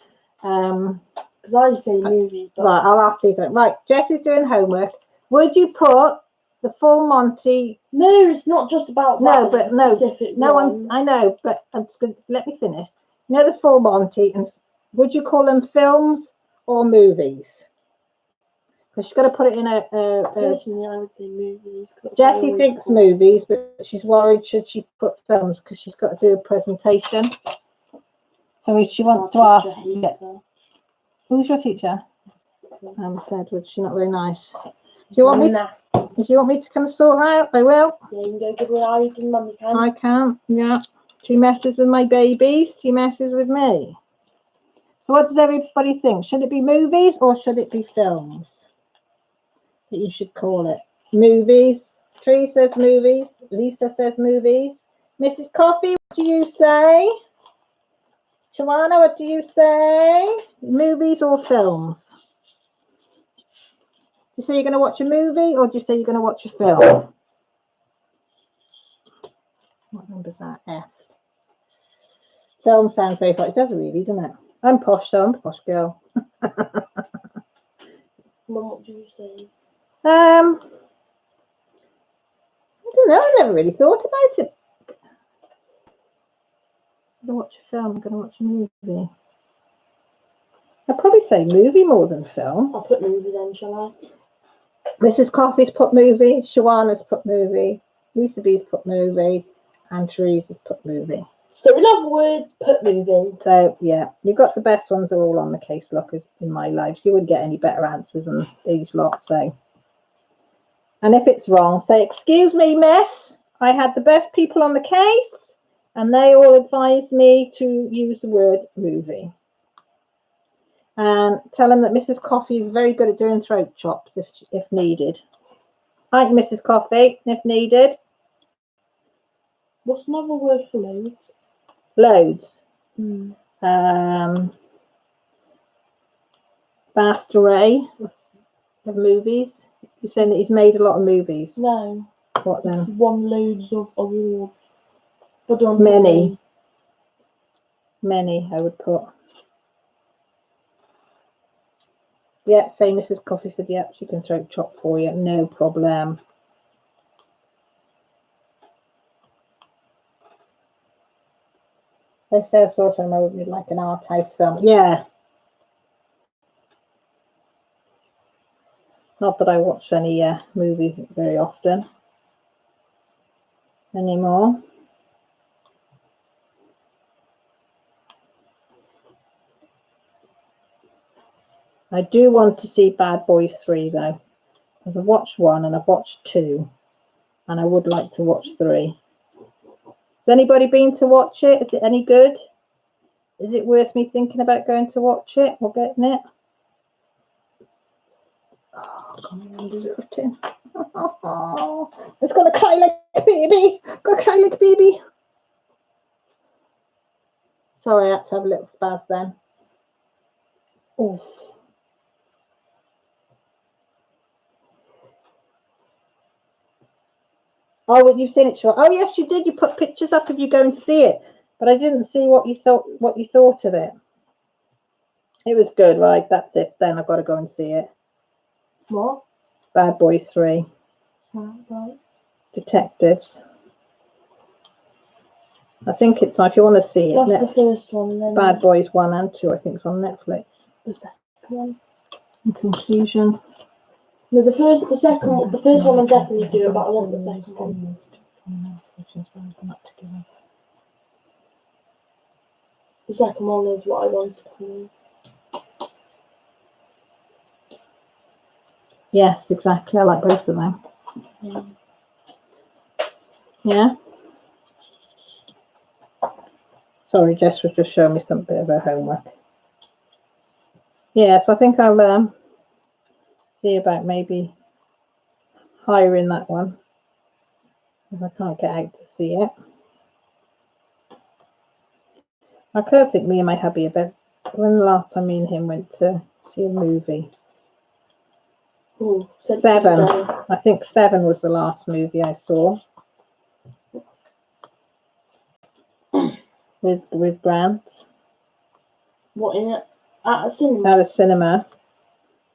Because I say movie. But... Right, I'll ask these. Right, Jessie's doing homework. Would you put the Full Monty? No, it's not just about no, that but no, specific no one. I know, but I'm just gonna, let me finish. The Full Monty, and would you call them films or movies? Because she's got to put it in a Personally, I would say movies. Jessie thinks movies, but she's worried should she put films because she's got to do a presentation. So she wants to ask. Yeah. Who's your teacher? Said, she's not very nice. If you want me to come sort her out, I will. Yeah, you can go give her a ride and Mummy can. I can, yeah. She messes with my babies, she messes with me. So what does everybody think? Should it be movies or should it be films? That you should call it. Movies. Tree says movies. Lisa says movies. Mrs. Coffee, what do you say? Shawana, what do you say? Movies or films? you say you're going to watch a movie or do you say you're going to watch a film? What number's that? F. Film sounds very fun. It does really, doesn't it? I'm posh, so I'm a posh girl. Mum, what do you say? I don't know. I never really thought about it. I'm going to watch a film. I'm going to watch a movie. I'd probably say movie more than film. I'll put movie then, shall I? Mrs. Coffee's put movie. Shawana's put movie. Lisa B's put movie. And Teresa's put movie. So in other words, put movie. So, yeah, you've got the best ones are all on the case lockers in my life. You wouldn't get any better answers than these lot, so. And if it's wrong, say, excuse me, miss, I had the best people on the case, and they all advised me to use the word movie. And tell them that Mrs. Coffee is very good at doing throat chops if needed. Hi, Mrs. Coffee, if needed. What's another word for loads? Loads. Mm. Vast array of movies. You're saying that he's made a lot of movies. No. What then? Won loads of awards. Many. Many, I would put. Yeah, say Mrs. Coffee said, yep, she can throat chop for you. No problem. They say a sort of movie like an art house film. Yeah. Not that I watch any movies very often anymore. I do want to see Bad Boys 3 though. Because I've watched 1 and I've watched 2. And I would like to watch 3. Has anybody been to watch it? Is it any good? Is it worth me thinking about going to watch it or getting it? Oh, come on, deserting. Oh, it's gonna cry like a baby. Gonna cry like a baby. Sorry, I had to have a little spaz then. Oh. Oh, well, you've seen it, sure. Oh, yes, you did. You put pictures up of you going to see it, but I didn't see what you thought. What you thought of it. It was good, right? That's it. Then I've got to go and see it. What? Bad Boys 3. Right. Detectives. I think it's on. If you want to see it, That's the first one. And then Bad Boys 1 and 2. I think it's on Netflix. the second one. In conclusion. No, the first one I'm definitely doing, but I want the second one. The second one is what I wanted to do. Yes, exactly. I like both of them. Yeah. Sorry, Jess was just showing me some bit of her homework. Yeah, so I think I'll see about maybe hiring that one if I can't get out to see it. I could think me and my hubby about when the last time me and him went to see a movie. Ooh, 7. I think 7 was the last movie I saw. with Grant. What, in it? At a cinema? At a cinema.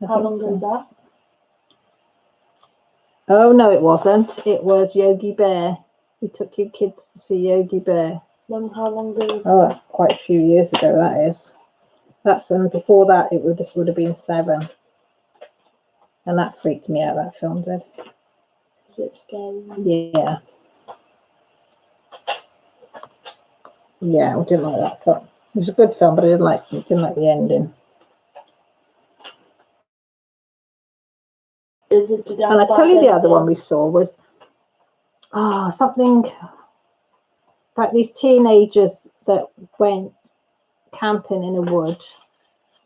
How long ago was that? Oh, no, it wasn't. It was Yogi Bear. We took your kids to see Yogi Bear. How long ago was that? Oh, that's quite a few years ago, that is. And before that, it would have been 7. And that freaked me out, that film did. Was it scary? Yeah. Yeah, I didn't like that film. It was a good film, but I didn't like the ending. And I tell you, the other one we saw was something about these teenagers that went camping in a wood,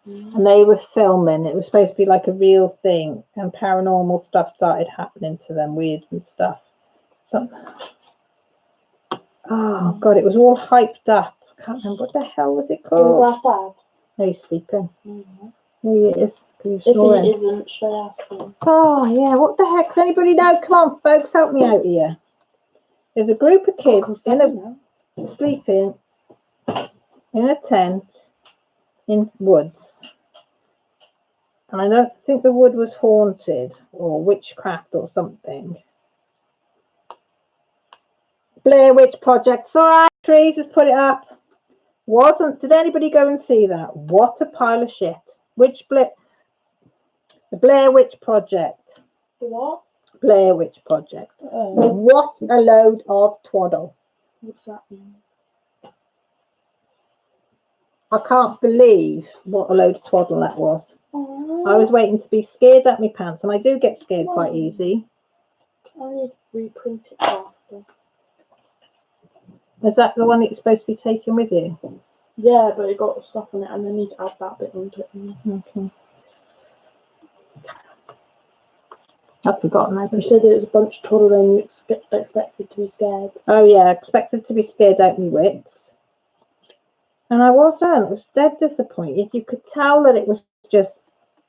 and they were filming. It was supposed to be like a real thing, and paranormal stuff started happening to them, weird and stuff. Oh God, it was all hyped up. I can't remember what the hell was it called. In Grass Ave? No, he's sleeping. Mm-hmm. There he is. Can you If snoring? he isn't, straight after. Oh, yeah, what the heck? Does anybody know? Come on, folks, help me out here. There's a group of kids sleeping in a tent in woods. And I don't think the wood was haunted or witchcraft or something. Blair Witch Project. Sorry, Trees has put it up. Wasn't. Did anybody go and see that? What a pile of shit. The Blair Witch Project. The what? Blair Witch Project. Oh, What a load of twaddle. what's that mean? I can't believe what a load of twaddle that was. Oh, I was waiting to be scared at my pants, and I do get scared quite easy. I need to reprint it after. Is that the one that you're supposed to be taking with you? Yeah, but it got stuff on it, and I need to add that bit onto it. Okay. I've forgotten that. You said it was a bunch of toddler and you expected to be scared. Oh yeah, I expected to be scared out of my wits. And I wasn't. I was dead disappointed. You could tell that it was just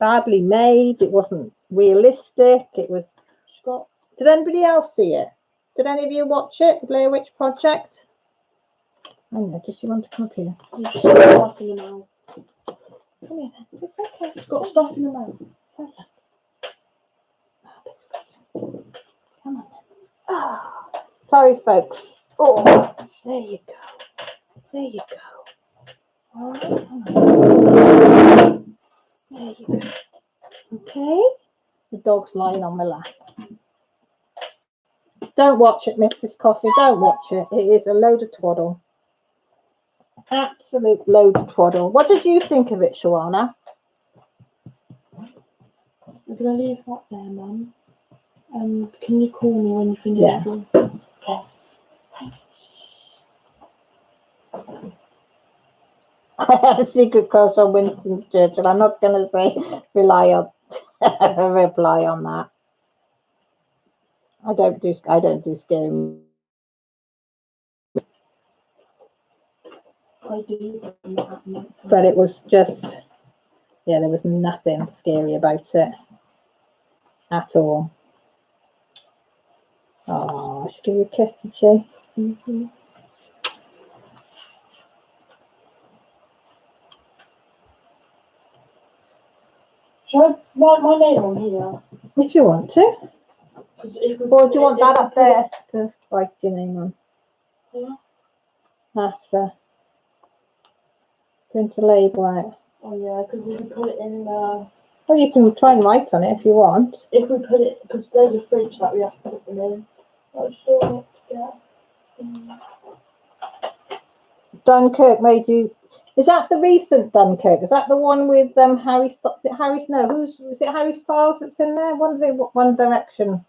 badly made. It wasn't realistic. It was... Did anybody else see it? Did any of you watch it? The Blair Witch Project? I know, just you want to come up here. You've got stuff in your mouth. Come here then. It's okay. It's got stuff in your mouth. Come on then. Ah, sorry folks. Oh, there you go. There you go. All right, come on. There you go. Okay. The dog's lying on my lap. Don't watch it, Mrs. Coffee. Don't watch it. It is a load of twaddle. Absolute load of twaddle. What did you think of it, Shawana? I'm going to leave that there, Mum. Can you call me when you finish? Yeah. Okay. I have a secret crush on Winston Churchill. I'm not going to say reply on that. I don't do scary movies. I do. But it was just, yeah, there was nothing scary about it at all. Oh, I should give you a kiss, did she? Mm-hmm. Should I write my name on here? If you want to. Or do you want that up there to write your name on? Yeah. After. Print a label out. Oh yeah, because if we put it in the... Well, you can try and write on it if you want. If we put it... Because there's a fridge that we have to put them in. I'm sure not to get... Dunkirk made you... Is that the recent Dunkirk? Is that the one with Harry Styles? Is it Harry? No, is it Harry Styles that's in there? One Direction.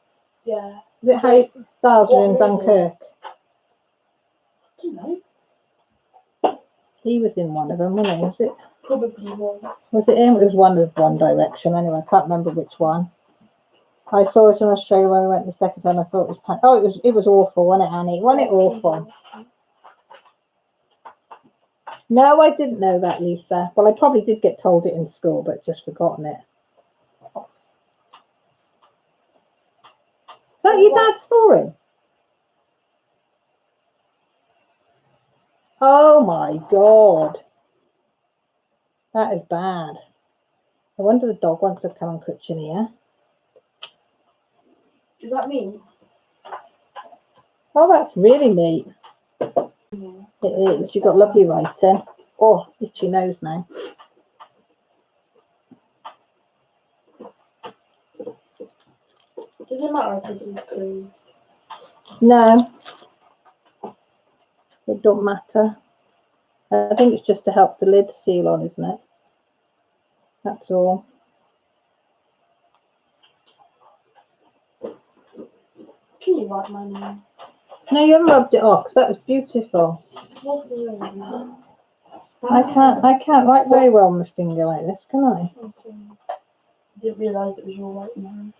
Yeah. Is it Harry Styles What in movie? Dunkirk? I don't know. He was in one of them, wasn't he? Was it? Probably was. Was it him? It was one of One Direction. Anyway, I can't remember which one. I saw it in Australia when I went the second time. I thought it was... Oh, it was awful, wasn't it, Annie? Wasn't it awful? No, I didn't know that, Lisa. Well, I probably did get told it in school, but just forgotten it. Is that your dad's story? Oh my God. That is bad. I wonder the dog wants to come and put in here. Is that me? Oh, that's really neat. Yeah. It is. You've got lovely writing. Oh, itchy nose now. Does it matter if this is closed? No. It don't matter. I think it's just to help the lid seal on, isn't it? That's all. Can you write my name? No, you haven't rubbed it off because that was beautiful. What's the name? I can't write very well with my finger like this, can I? I'm sorry. I didn't realise it was your writing hand.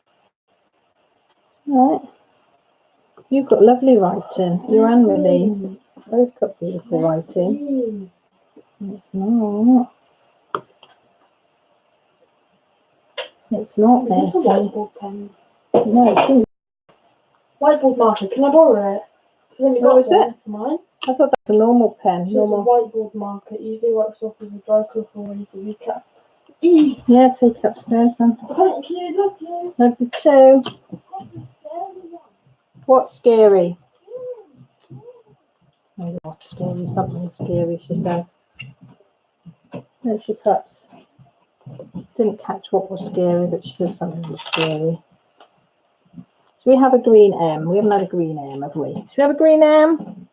Right. You've got lovely writing. Your and Renee. Both got beautiful writing. It's not. It's not Is there. this a so- whiteboard pen? No, it's in- Whiteboard marker. Can I borrow it? Because I've only What got was one it? for mine. I thought that's a normal pen. It's a Normal. whiteboard marker. It usually works off with a dry clip or with a recap. Yeah, take it upstairs then. Thank you, love you. Number 2. What's scary? Oh, what's scary? Something scary, she said. No, she cuts. Didn't catch what was scary, but she said something was scary. Should we have a green M? We haven't had a green M, have we? Should we have a green M?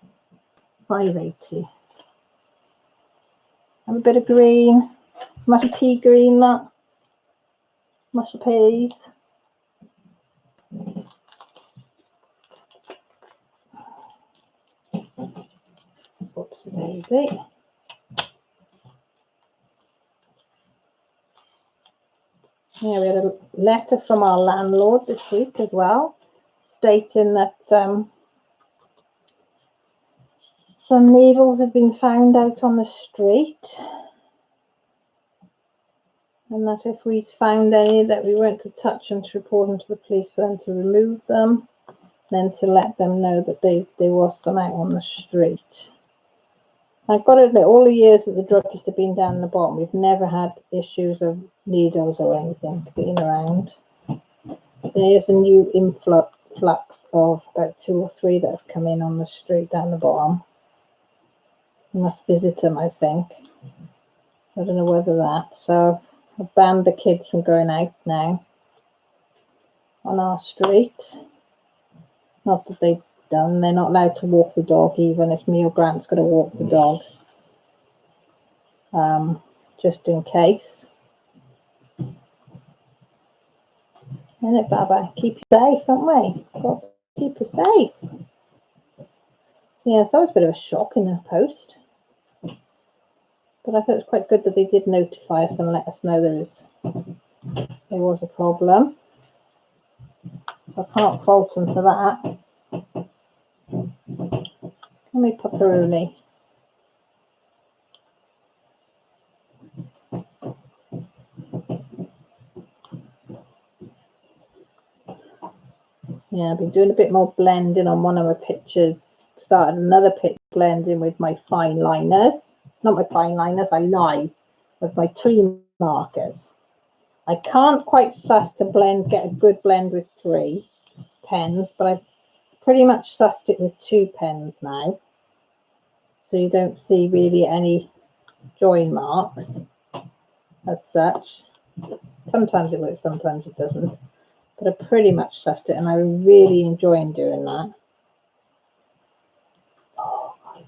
580. Have a bit of green. Mushy pea green, that. Mushy peas. Whoopsie daisy. Yeah, we had a letter from our landlord this week as well, stating that some needles had been found out on the street, and that if we found any, that we weren't to touch them, to report them to the police for them to remove them, then to let them know that there was some out on the street. I've got to admit, all the years that the druggies have been down the bottom, we've never had issues of needles or anything being around. There's a new influx of about 2 or 3 that have come in on the street down the bottom. We must visit them, I think. I don't know whether that. So I've banned the kids from going out now on our street. Not that they've done. They're not allowed to walk the dog even. It's me or Grant's got to walk the dog. Just in case. Innit, Baba? Keep you safe, haven't we? Got to keep you safe. Yeah, so that was a bit of a shock in the post. But I thought it was quite good that they did notify us and let us know there was a problem. So I can't fault them for that. Let me pepperoni. Yeah, I've been doing a bit more blending on one of my pictures. Started another picture blending with my fine liners. Not my fine liners, I lied. With my 3 markers. I can't quite suss to get a good blend with 3 pens, but I've pretty much sussed it with 2 pens now. So you don't see really any join marks as such. Sometimes it works, sometimes it doesn't. But I pretty much sussed it, and I'm really enjoying doing that. Oh, guys,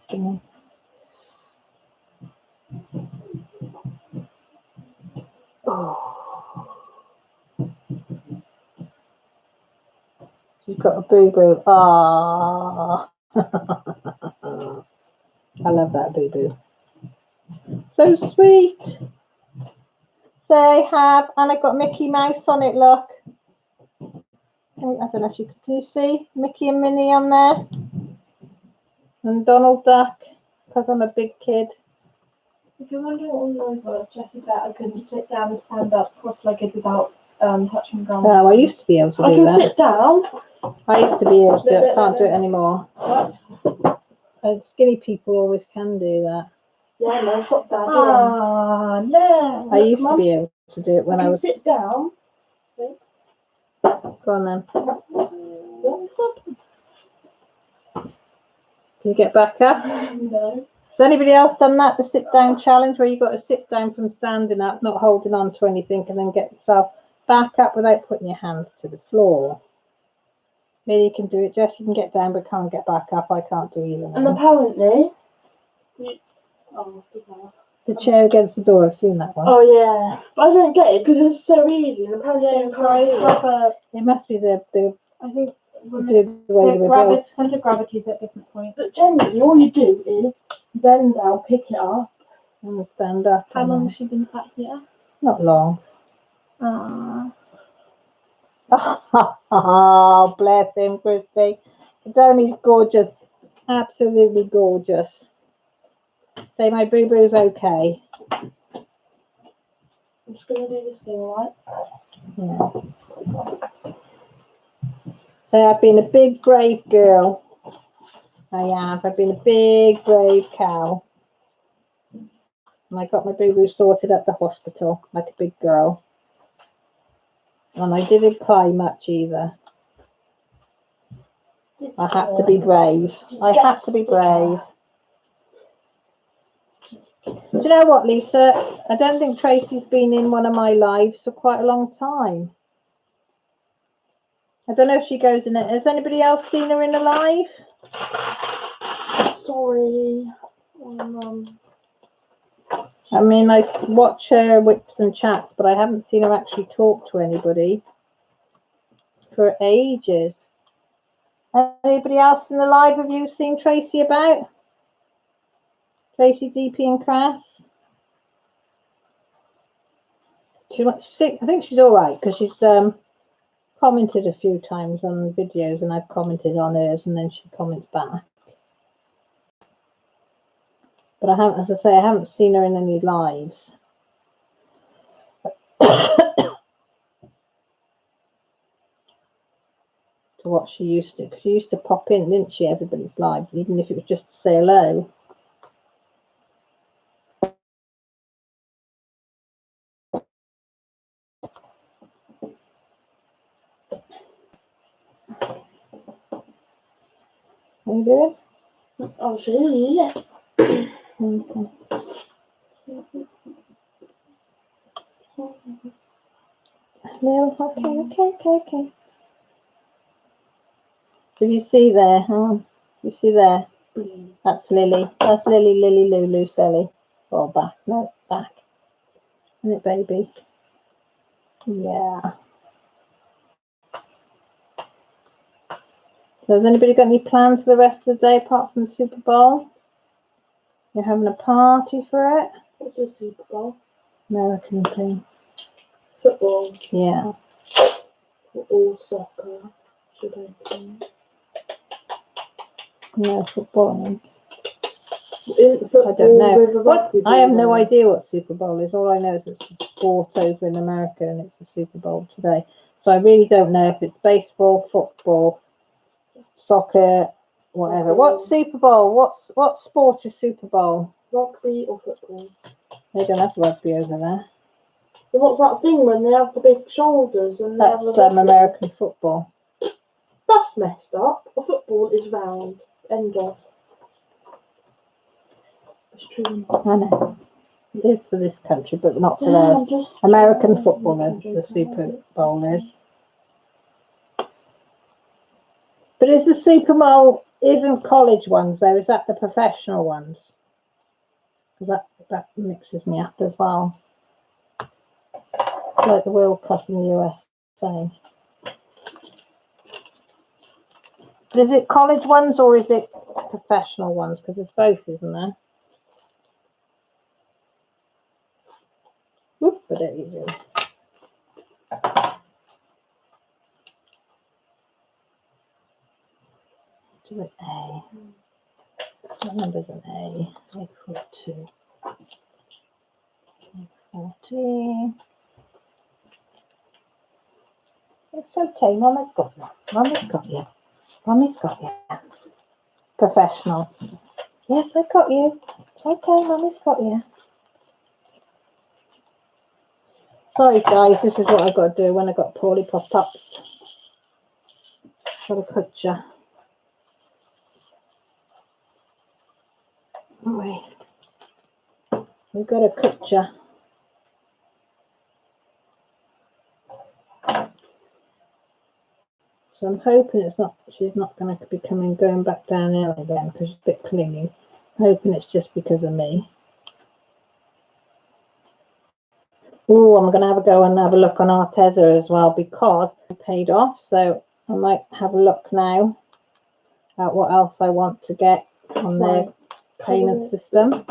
oh. She's got a boo-boo. Ah. I love that boo-boo. So sweet. So I have, and I've got Mickey Mouse on it, look. I don't know if you can see Mickey and Minnie on there? And Donald Duck, because I'm a big kid. If you're wondering what all those was, Jessie said I couldn't sit down and stand up cross-legged without touching the ground. Oh, I used to be able to I do can that. sit down. I used to be able to do it. I can't do it anymore. What? Skinny people always can do that. Yeah, no, stop that. Ah, no. I used to be able to do it when I was. Sit down. Go on then. Can you get back up? No. Has anybody else done that, the sit down challenge, where you've got to sit down from standing up, not holding on to anything, and then get yourself back up without putting your hands to the floor? Maybe you can do it, Jess. You can get down but can't get back up. I can't do either. And apparently, The chair against the door, I've seen that one. oh yeah, I don't get it because it's so easy. And apparently, It must be the I think the way they were built. centre of gravity is at different points. But generally, all you do is bend down, pick it up, And stand up. How long has she been sat here? Not long. Ah. Oh, bless him, Christy. Jeremy's gorgeous. Absolutely gorgeous. Say my boo-boo's okay. I'm just going to do this thing, right? Yeah. So I've been a big brave girl. I have. I've been a big brave cow. And I got my boo-boo sorted at the hospital like a big girl. And I didn't cry much either. I had to be brave. I had to be brave. Do you know what, Lisa? I don't think Tracy's been in one of my lives for quite a long time. I don't know if she goes in it. Has anybody else seen her in a live? Sorry. I mean, I watch her whips and chats, but I haven't seen her actually talk to anybody for ages. Anybody else in the live? Have you seen Tracy about? Tracy, DP and Crafts? I think she's all right because she's commented a few times on videos and I've commented on hers and then she comments back. But I haven't, as I say, I haven't seen her in any lives. To what she used to, because she used to pop in, didn't she, everybody's live, even if it was just to say hello. How you doing? Oh, she didn't, yeah. Okay. No, okay. Did you see there? Oh, you see there? That's Lily. That's Lily Lulu's belly. Or back. No, back. Isn't it, baby? Yeah. So has anybody got any plans for the rest of the day apart from the Super Bowl? You're having a party for it? What's a Super Bowl? American thing. Football. Yeah. Football, soccer. Should I think? No, football. I don't know. I have no idea what Super Bowl is. All I know is it's a sport over in America and it's the Super Bowl today. So I really don't know if it's baseball, football, soccer, whatever. What's Super Bowl? What sport is Super Bowl? Rugby or football? They don't have rugby over there. But what's that thing when they have the big shoulders and they have That's the American football. That's messed up. A football is round. End of. It's true. I know. It is for this country, but not for theirs. American football, the Super Bowl is. But is the Super Bowl, isn't college ones though? Is that the professional ones? Because that mixes me up as well. Like the World Cup in the USA. But is it college ones or is it professional ones? Because there's both, isn't there? Whoop, but it is. Do an A. What number's an A? A42. A40. It's okay, Mama's got you. Mummy's got you. Mummy's got you. Professional. Yes, I got you. It's okay, Mummy's got you. Sorry guys, this is what I've got to do when I got poorly pop-ups. Got a picture. Anyway, we've got a picture. So I'm hoping she's not going to be going back down there again because she's a bit clingy. I'm hoping it's just because of me. Oh, I'm going to have a go and have a look on Arteza as well because I paid off. So I might have a look now at what else I want to get on their payment system.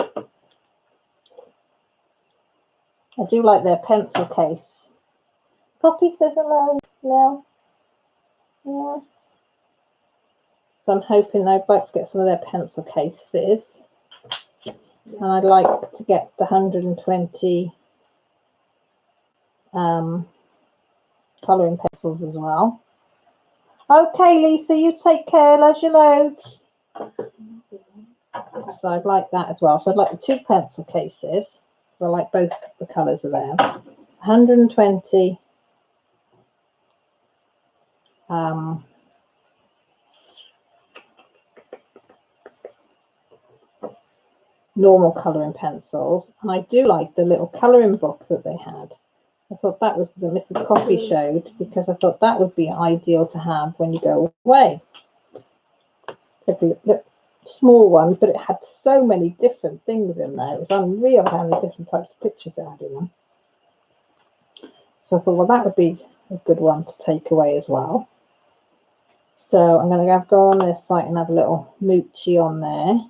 I do like their pencil case. Poppy says hello. No. Yeah. So I'm hoping I'd like to get some of their pencil cases. And I'd like to get the 120 colouring pencils as well. Okay, Lisa, you take care. Loves your loads. So I'd like that as well. So I'd like the 2 pencil cases. So I like both the colours of them. 120 normal colouring pencils, and I do like the little colouring book that they had. I thought that was that Mrs. Coffee showed, because I thought that would be ideal to have when you go away. The small one, but it had so many different things in there. It was unreal how many different types of pictures it had in them. So I thought, well, that would be a good one to take away as well. So I'm going to go on this site and have a little moochie on there,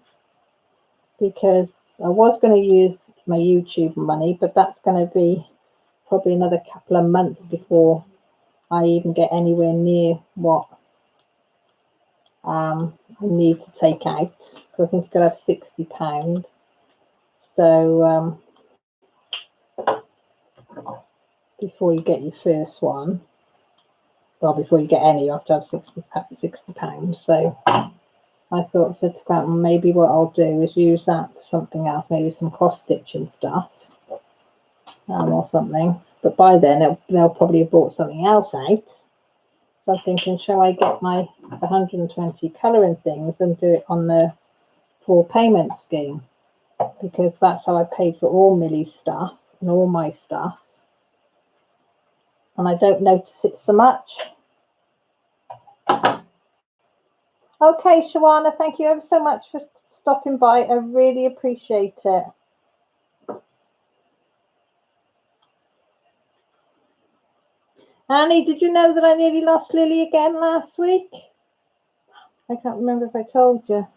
because I was going to use my YouTube money, but that's going to be probably another couple of months before I even get anywhere near what I need to take out. So I think you've got to have £60. So before you get your first one, well, before you get any, you have to have £60. So I thought, said to Grant, maybe what I'll do is use that for something else, maybe some cross stitching stuff or something. But by then they'll probably have bought something else out. So I'm thinking, shall I get my 120 colouring things and do it on the 4 payment scheme? Because that's how I paid for all Millie's stuff and all my stuff. And I don't notice it so much. Okay, Shawana, thank you ever so much for stopping by. I really appreciate it. Annie, did you know that I nearly lost Lily again last week? I can't remember if I told you.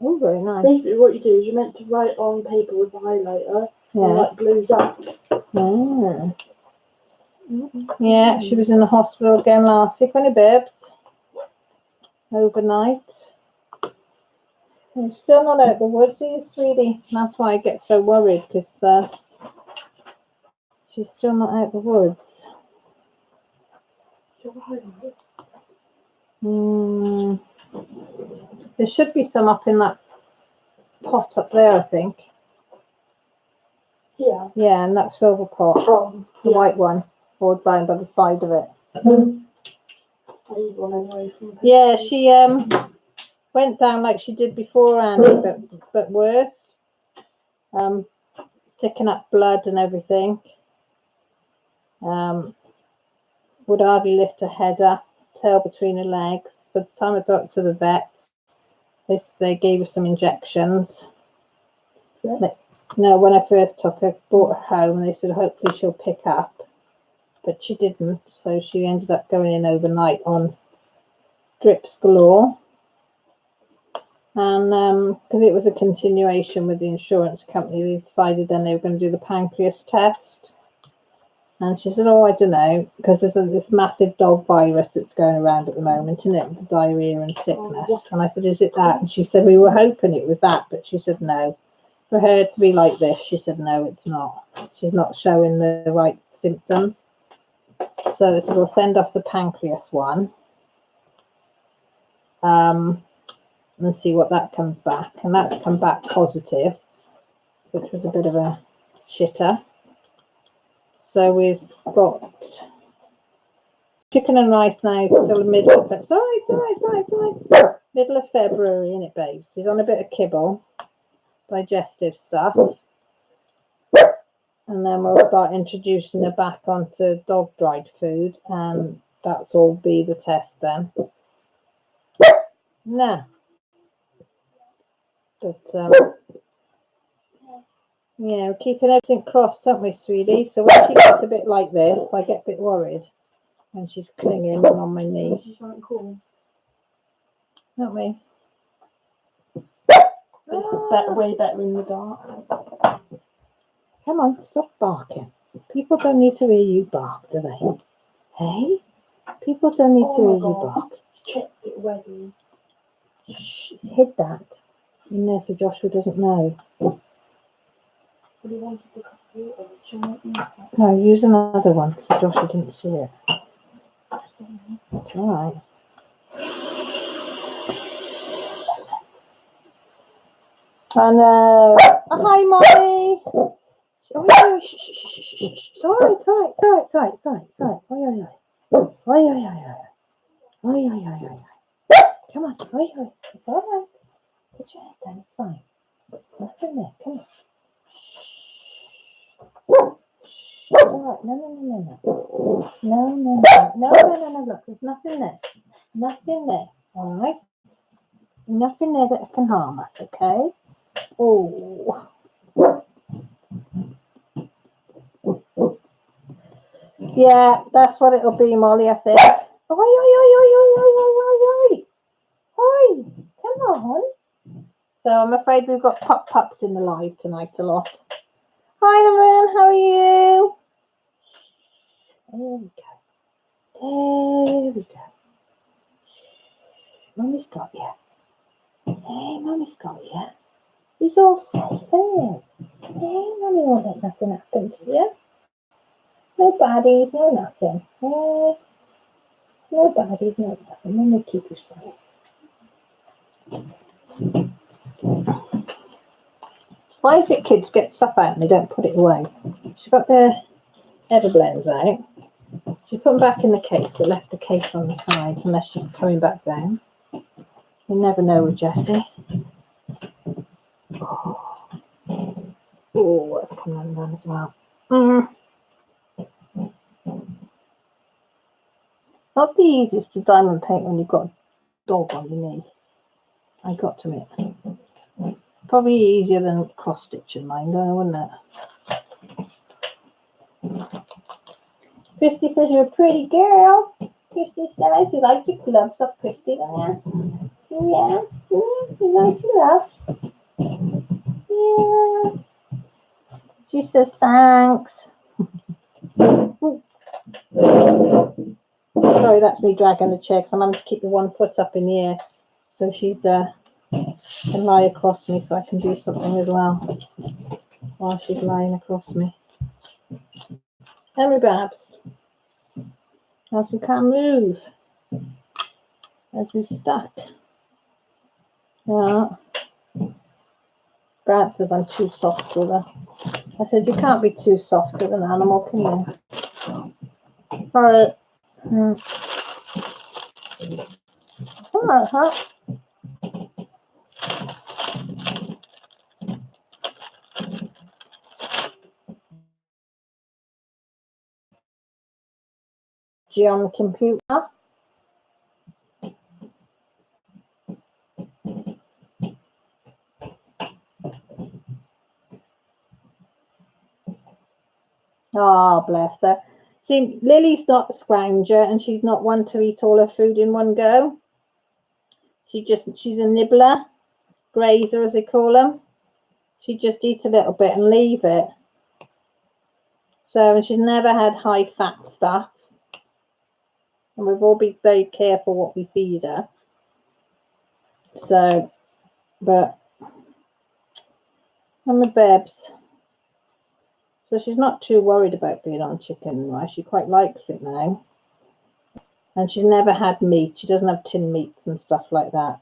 Oh, very nice. Basically, what you do is you're meant to write on paper with a highlighter, and like blues up. Yeah. Yeah, she was in the hospital again last week when it birthed. Overnight. I'm still not out of the woods, are you, sweetie? That's why I get so worried, because she's still not out of the woods. There should be some up in that pot up there, I think. Yeah. Yeah, in that silver pot. The white one, board down by the side of it. Yeah, she went down like she did before, Annie, but worse. Sticking up blood and everything. Would hardly lift her head up, tail between her legs. By the time I got to the vets, they gave her some injections. Yeah. No, when I first took her, brought her home, and they said hopefully she'll pick up, but she didn't. So she ended up going in overnight on drips galore. And because it was a continuation with the insurance company, they decided then they were going to do the pancreas test. And she said, oh, I don't know, because there's this massive dog virus that's going around at the moment, isn't it? Diarrhea and sickness. And I said, is it that? And she said, we were hoping it was that, but she said, no. For her to be like this, she said, no, it's not. She's not showing the right symptoms. So they said, we'll send off the pancreas one and see what that comes back. And that's come back positive, which was a bit of a shitter. So we've got chicken and rice now till the middle of February. Sorry. Middle of February, innit, babes? She's on a bit of kibble, digestive stuff. And then we'll start introducing her back onto dog dried food, and that's all be the test then. No. But yeah, we're keeping everything crossed, don't we, sweetie? So when she gets a bit like this, I get a bit worried when she's clinging on my knee. She's something cool. Don't we? It's way better in the dark. Come on, stop barking. People don't need to hear you bark, do they? Hey? People don't need to hear you bark. Check it ready. Shh, hid that in there so Joshua doesn't know. What do you want to No, use another one so Joshua didn't see it. It's all right. I know. Oh, hi, Mommy. Oh, yeah, shh, shh, shh, shh, shh, shh. It's all right, it's all right, it's all right, it's all right, it's all right, it's all right. Oh, yeah, yeah. Oh, yeah, yeah, yeah. Oh, yeah, yeah, yeah, yeah. Come on, oh, yeah. It's all right. Put your head down, it's fine. Nothing there, come on. It's all right. No, no, no, no, no. No, no, no. No, no, no, no, look, there's nothing there. Nothing there, all right? Nothing there that can harm us, okay? Oh. Yeah, that's what it'll be, Molly, I think. Oi, oi, oi, oi, oi, oi, oi, oi, oi. Oi, come on. So I'm afraid we've got pups in the live tonight a lot. Hi, Lorraine, how are you? There we go. There we go. Mummy's got you. Hey, Mummy's got you. He's all safe, isn't he? Hey, Mummy won't let nothing happen to you. No baddies, no nothing. Hey, no baddies, no nothing. Mummy keep you safe. Why is it kids get stuff out and they don't put it away? She's got the Everblends out. She's put them back in the case, but left the case on the side unless she's coming back down. You never know with Jessie. Oh, that's coming undone as well. Not the easiest to diamond paint when you've got a dog on your knee. I got to admit. Probably easier than cross stitching mine, wouldn't it? Christy says you're a pretty girl. Christy said, I do like your gloves up, Christy. Yeah. Yeah. You like your gloves. Yeah. She says thanks. Sorry, that's me dragging the chair because I managed to keep the one foot up in the air. So she's can lie across me so I can do something as well while she's lying across me. Henry Babs. As we can't move. As we're stuck. Yeah. Brad says I'm too soft with her. I said you can't be too soft with an animal, can you? Alright. Alright, huh? On the computer. Oh, bless her. See, Lily's not a scrounger and she's not one to eat all her food in one go. She's a nibbler, grazer as they call them. She just eats a little bit and leave it. So, and she's never had high fat stuff. And we've all been very careful what we feed her. So, but I'm a Bebs. So she's not too worried about being on chicken and rice. She quite likes it now. And she's never had meat. She doesn't have tin meats and stuff like that.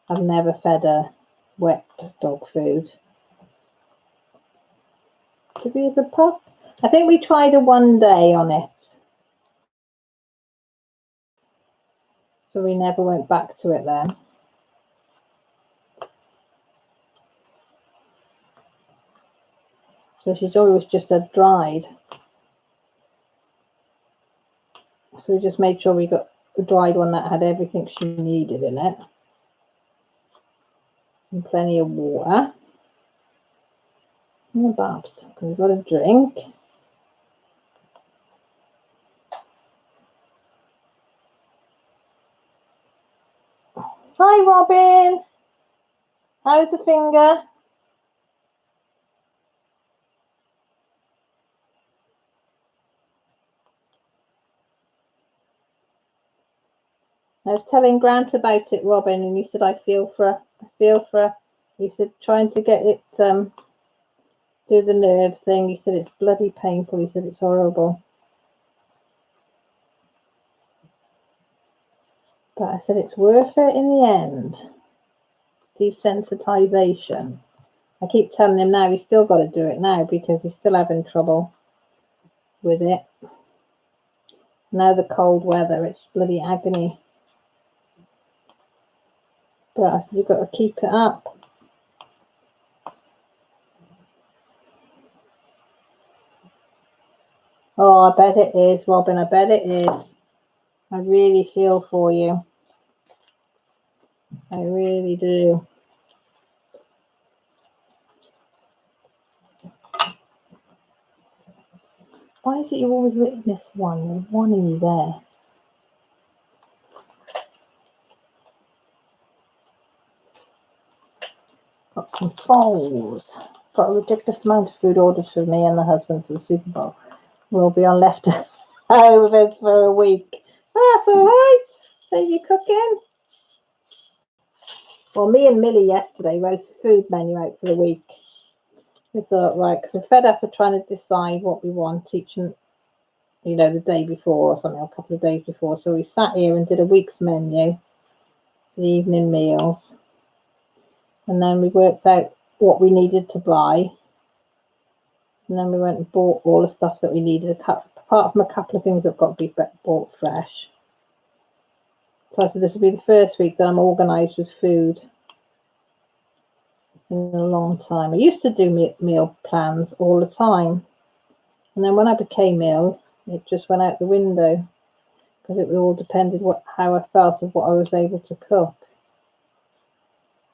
I've never fed her wet dog food. Did we use a pup? I think we tried her one day on it. So we never went back to it then. So she's always just had dried. So we just made sure we got the dried one that had everything she needed in it. And plenty of water. And the Babs, we've got a drink. Hi Robin. How's the finger? I was telling Grant about it, Robin, and he said, I feel for her. I feel for her. He said, trying to get it do the nerve thing. He said it's bloody painful. He said it's horrible. But I said it's worth it in the end. Desensitization. I keep telling him now he's still got to do it now because he's still having trouble with it. Now the cold weather, it's bloody agony. But I said you've got to keep it up. Oh, I bet it is, Robin. I bet it is. I really feel for you. I really do. Why is it you always written this one? There's one in you there. Got some bowls. Got a ridiculous amount of food orders for me and the husband for the Super Bowl. We'll be on leftovers for a week. That's all right. So you cooking? Well, me and Millie yesterday wrote a food menu out for the week. We thought, right, because we're fed up of trying to decide what we want each and, you know, the day before or something, or a couple of days before. So we sat here and did a week's menu, the evening meals. And then we worked out what we needed to buy. And then we went and bought all the stuff that we needed, apart from a couple of things that got to be bought fresh. So I said this will be the first week that I'm organised with food in a long time. I used to do meal plans all the time. And then when I became ill, it just went out the window because it all depended how I felt of what I was able to cook.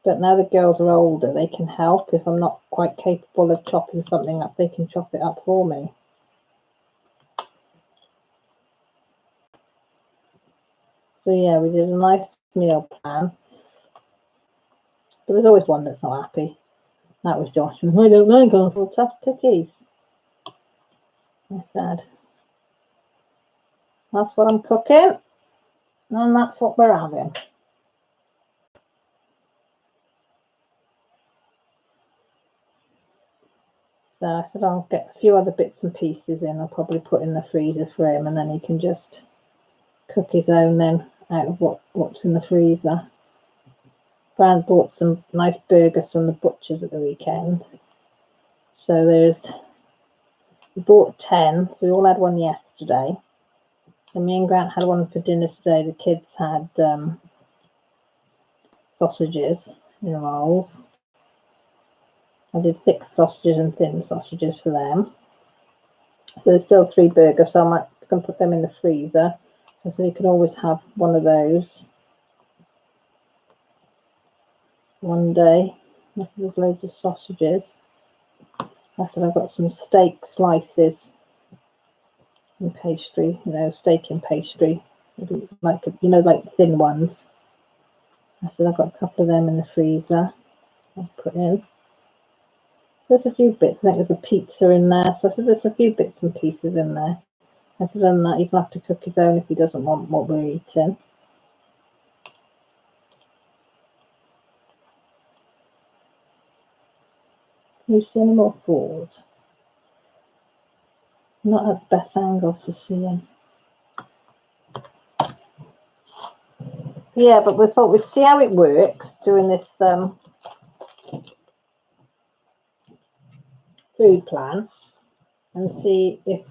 But now the girls are older, they can help. If I'm not quite capable of chopping something up, they can chop it up for me. So yeah, we did a nice meal plan. There was always one that's not happy. That was Josh. I don't like awful tough titties. I said, that's what I'm cooking, and that's what we're having. So I said I'll get a few other bits and pieces in. I'll probably put in the freezer for him, and then he can just cook his own then out of what's in the freezer. Brand bought some nice burgers from the butchers at the weekend. So we bought 10, so we all had one yesterday. And me and Grant had one for dinner today. The kids had sausages in rolls. I did thick sausages and thin sausages for them. So there's still 3 burgers, so I can put them in the freezer. So you can always have one of those one day. There's loads of sausages. I said I've got some steak slices and pastry, steak and pastry, like like thin ones. I said I've got a couple of them in the freezer. I'll put in. There's a few bits. I think there's a pizza in there. So I said there's a few bits and pieces in there. I said other than that, he'll have to cook his own if he doesn't want what we're eating. Can you see any more falls? Not at the best angles for seeing. Yeah, but we thought we'd see how it works doing this food plan and see if,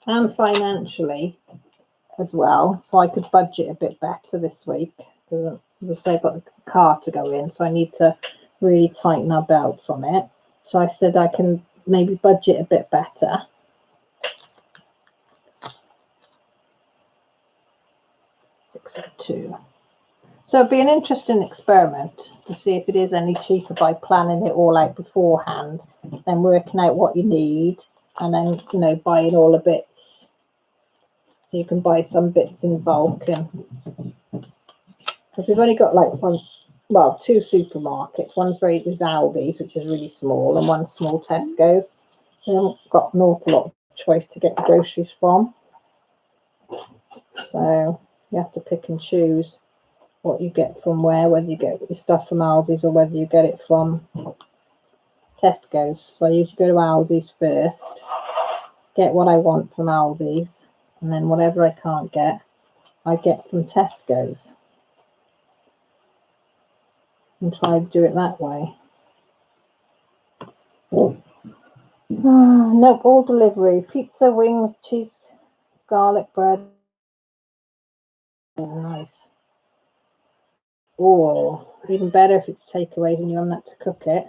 and financially as well, so I could budget a bit better this week. Because as I say, I've got the car to go in, so I need to really tighten our belts on it. So I said I can maybe budget a bit better. $602. So it'd be an interesting experiment to see if it is any cheaper by planning it all out beforehand, then working out what you need, and then buying all the bits. So you can buy some bits in bulk, and because we've only got like two supermarkets. One's there's Aldi's, which is really small, and one's small Tesco's. We haven't got an awful lot of choice to get groceries from, so you have to pick and choose what you get from where, whether you get your stuff from Aldi's or whether you get it from Tesco's. So I usually go to Aldi's first, get what I want from Aldi's, and then whatever I can't get, I get from Tesco's. And try to do it that way. Nope, all delivery. Pizza, wings, cheese, garlic bread. Oh, nice. Oh, even better if it's takeaways and you haven't had to cook it.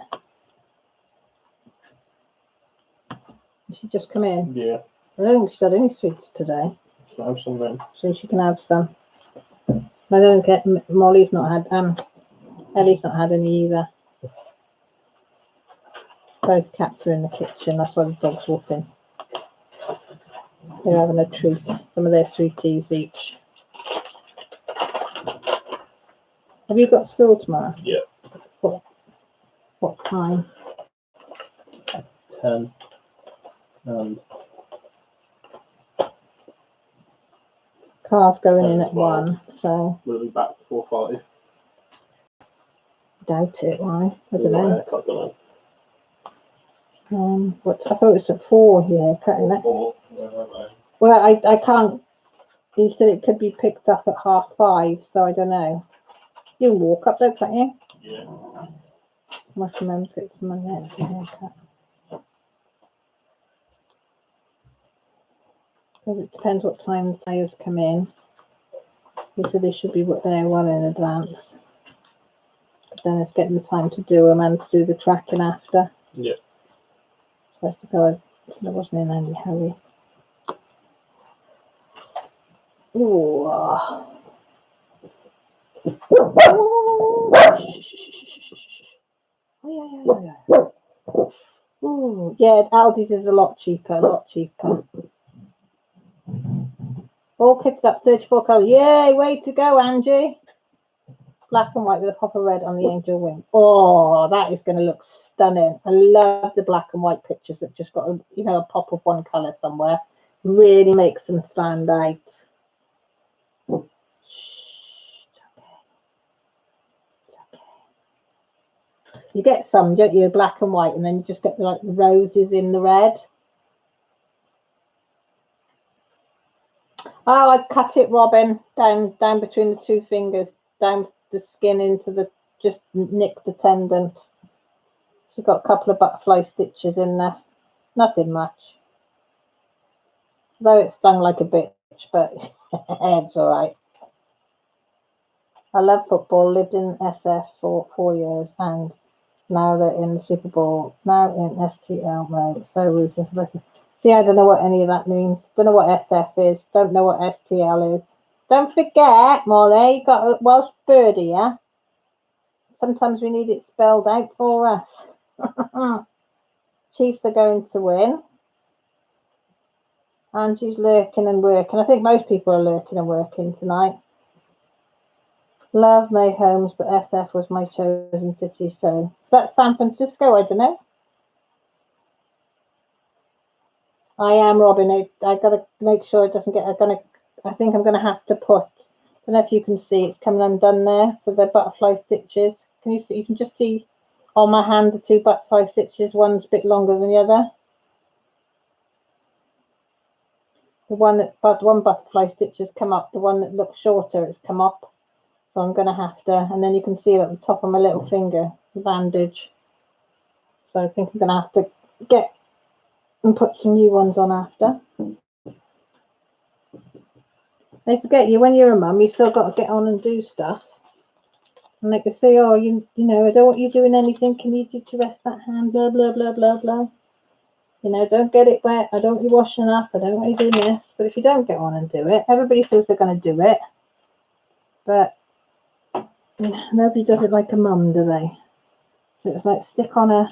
Did she just come in? Yeah. I don't think she's had any sweets today. So have some then. So she can have some. I don't get Molly's not had Ellie's not had any either. Both cats are in the kitchen, that's why the dog's woofing. They're having a treat, some of their sweeties each. Have you got school tomorrow? Yeah. What time? 10. And Car's going in at 12. 1, so we'll be back before 5. doubt it. Why? I don't My know. haircut done But I thought it was at 4 here, cutting it. 4. Where am I? Well, I can't. You said it could be picked up at 5:30, so I don't know. You can walk up there, can't you? Yeah. Must remember to get some money out for a haircut. Because it depends what time the tyres come in. You said they should be there well in advance. But then it's getting the time to do them and to do the tracking after. Yeah. So I suppose I wasn't in any hurry. Ooh. Ooh, yeah, Aldi's is a lot cheaper, All kitted up, 34 colour. Yay, way to go, Angie. Black and white with a pop of red on the angel wing. Oh, that is going to look stunning. I love the black and white pictures that just got a pop of one colour somewhere. Really makes them stand out. You get some, don't you, black and white, and then you just get the roses in the red. Oh, I cut it, Robin, down between the two fingers, down the skin into the, just nick the tendon. She's got a couple of butterfly stitches in there. Nothing much. Though it stung like a bitch, but it's all right. I love football, lived in SF for 4 years, and now they're in the Super Bowl, now in STL mode. So see, I don't know what any of that means. Don't know what SF is. Don't know what STL is. Don't forget, Molly, you got a Welsh bird here. Sometimes we need it spelled out for us. Chiefs are going to win. Angie's lurking and working. I think most people are lurking and working tonight. Love May Holmes, but SF was my chosen city. So is that San Francisco? I don't know. I am Robin. I gotta make sure it doesn't get. I think I'm gonna have to put. I don't know if you can see. It's coming undone there. So they're butterfly stitches. Can you see? You can just see on my hand the 2 butterfly stitches. One's a bit longer than the other. The one butterfly stitch has come up. The one that looks shorter has come up. So I'm going to have to, and then you can see it at the top of my little finger, the bandage. So I think I'm going to have to get and put some new ones on after. They forget you when you're a mum, you've still got to get on and do stuff. And they can say, oh, you know, I don't want you doing anything. Can you do to rest that hand? Blah, blah, blah, blah, blah. You know, don't get it wet. I don't want you washing up. I don't want you doing this. But if you don't get on and do it, everybody says they're going to do it. But nobody does it like a mum, do they? So it's like stick on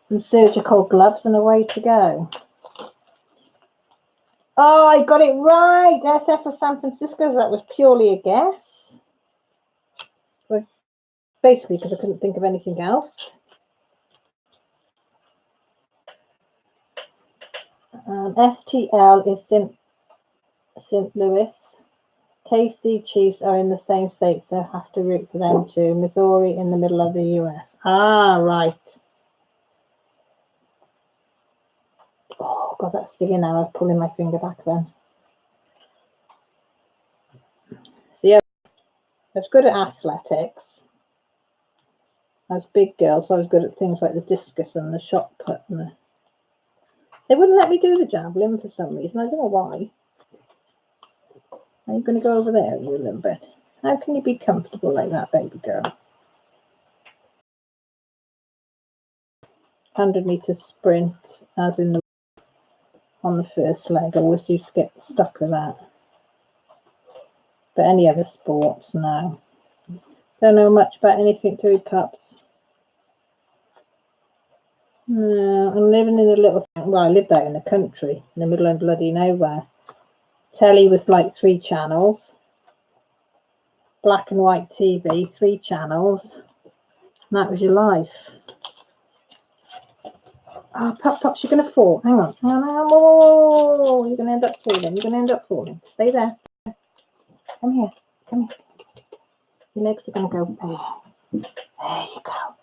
some surgical gloves and away to go. Oh, I got it right. SF for San Francisco. That was purely a guess. But basically, because I couldn't think of anything else. STL is St. Louis. KC Chiefs are in the same state, so have to root for them too. Missouri in the middle of the US. Ah, right. Oh, God, that's stinging now. I was pulling my finger back then. See, I was good at athletics. I was a big girl, so I was good at things like the discus and the shot put. And they wouldn't let me do the javelin for some reason. I don't know why. Are you going to go over there, you little bit? How can you be comfortable like that, baby girl? 100-meter sprint, as in on the first leg. I always used to get stuck with that. But any other sports, no. Don't know much about anything to do pups. No, I'm living in a little. Well, I lived out in the country, in the middle of bloody nowhere. Telly was like 3 channels. Black and white TV, 3 channels. And that was your life. Oh, Pups, you're going to fall. Hang on. Whoa. You're going to end up falling. You're going to end up falling. Stay there. Come here. Come here. Your legs are going to go there. There you go.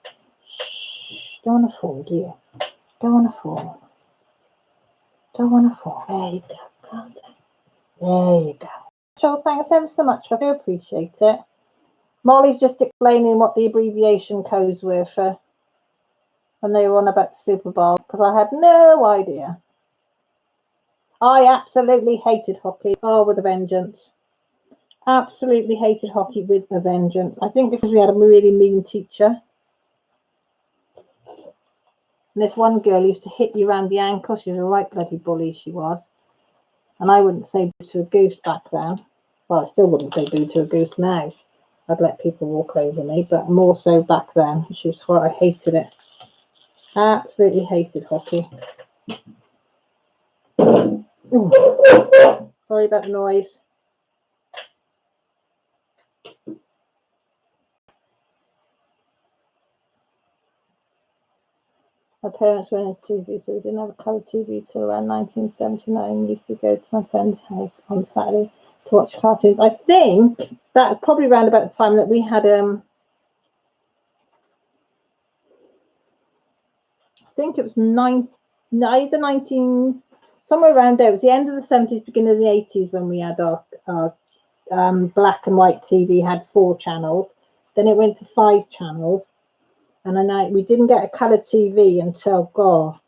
Shh. Don't want to fall, do you? Don't want to fall. Don't want to fall. There you go. Calm down. There you go. So thanks ever so much. I do appreciate it. Molly's just explaining what the abbreviation codes were for when they were on about the Super Bowl, because I had no idea. I absolutely hated hockey. Oh, with a vengeance. Absolutely hated hockey with a vengeance. I think because we had a really mean teacher. And this one girl used to hit you around the ankle. She was a right bloody bully, she was. And I wouldn't say boo to a goose back then. Well, I still wouldn't say boo to a goose now. I'd let people walk over me, but more so back then. She was I hated it. Absolutely hated hockey. Ooh. Sorry about the noise. My parents were in TV, so we didn't have a colour TV till around 1979. We used to go to my friend's house on Saturday to watch cartoons. I think that's probably around about the time that we had I think it was either 19 somewhere around there. It was the end of the 70s, beginning of the 80s when we had our black and white TV. Had 4 channels. Then it went to 5 channels. And then we didn't get a colour TV until, God,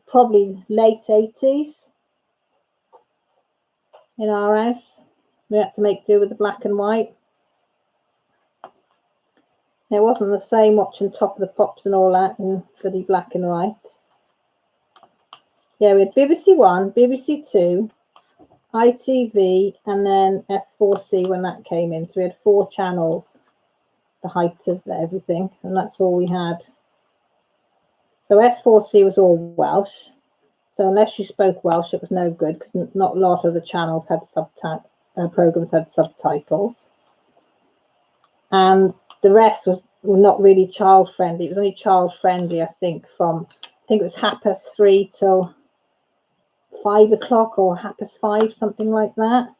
probably late 80s in our house. We had to make do with the black and white. It wasn't the same watching Top of the Pops and all that in bloody black and white. Yeah, we had BBC One, BBC Two, ITV, and then S4C when that came in. So we had 4 channels. The height of everything, and that's all we had. So S4C was all Welsh, so unless you spoke Welsh it was no good, because not a lot of the channels had programs had subtitles, and the rest were not really child friendly. It was only child friendly, I think it was 3:30 till 5 o'clock or 5:30, something like that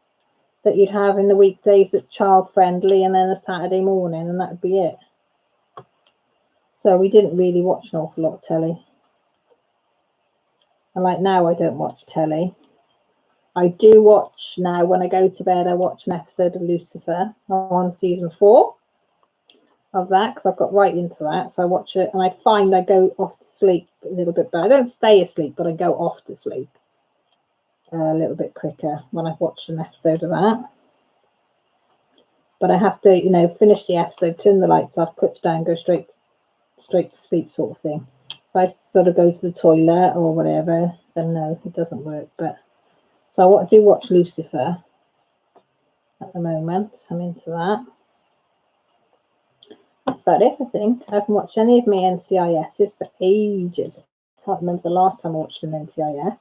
you'd have in the weekdays at child friendly, and then a Saturday morning, and that would be it. So we didn't really watch an awful lot of telly. And like now, I don't watch telly. I do watch now when I go to bed. I watch an episode of Lucifer. I'm on season 4 of that because I've got right into that. So I watch it, and I find I go off to sleep a little bit better. I don't stay asleep, but I go off to sleep a little bit quicker when I've watched an episode of that. But I have to, finish the episode, turn the lights off, put it down, go straight to sleep, sort of thing. If I sort of go to the toilet or whatever, then no, it doesn't work. But so I do watch Lucifer at the moment. I'm into that. That's about it, I think. I haven't watched any of my NCISs for ages. I can't remember the last time I watched an NCIS.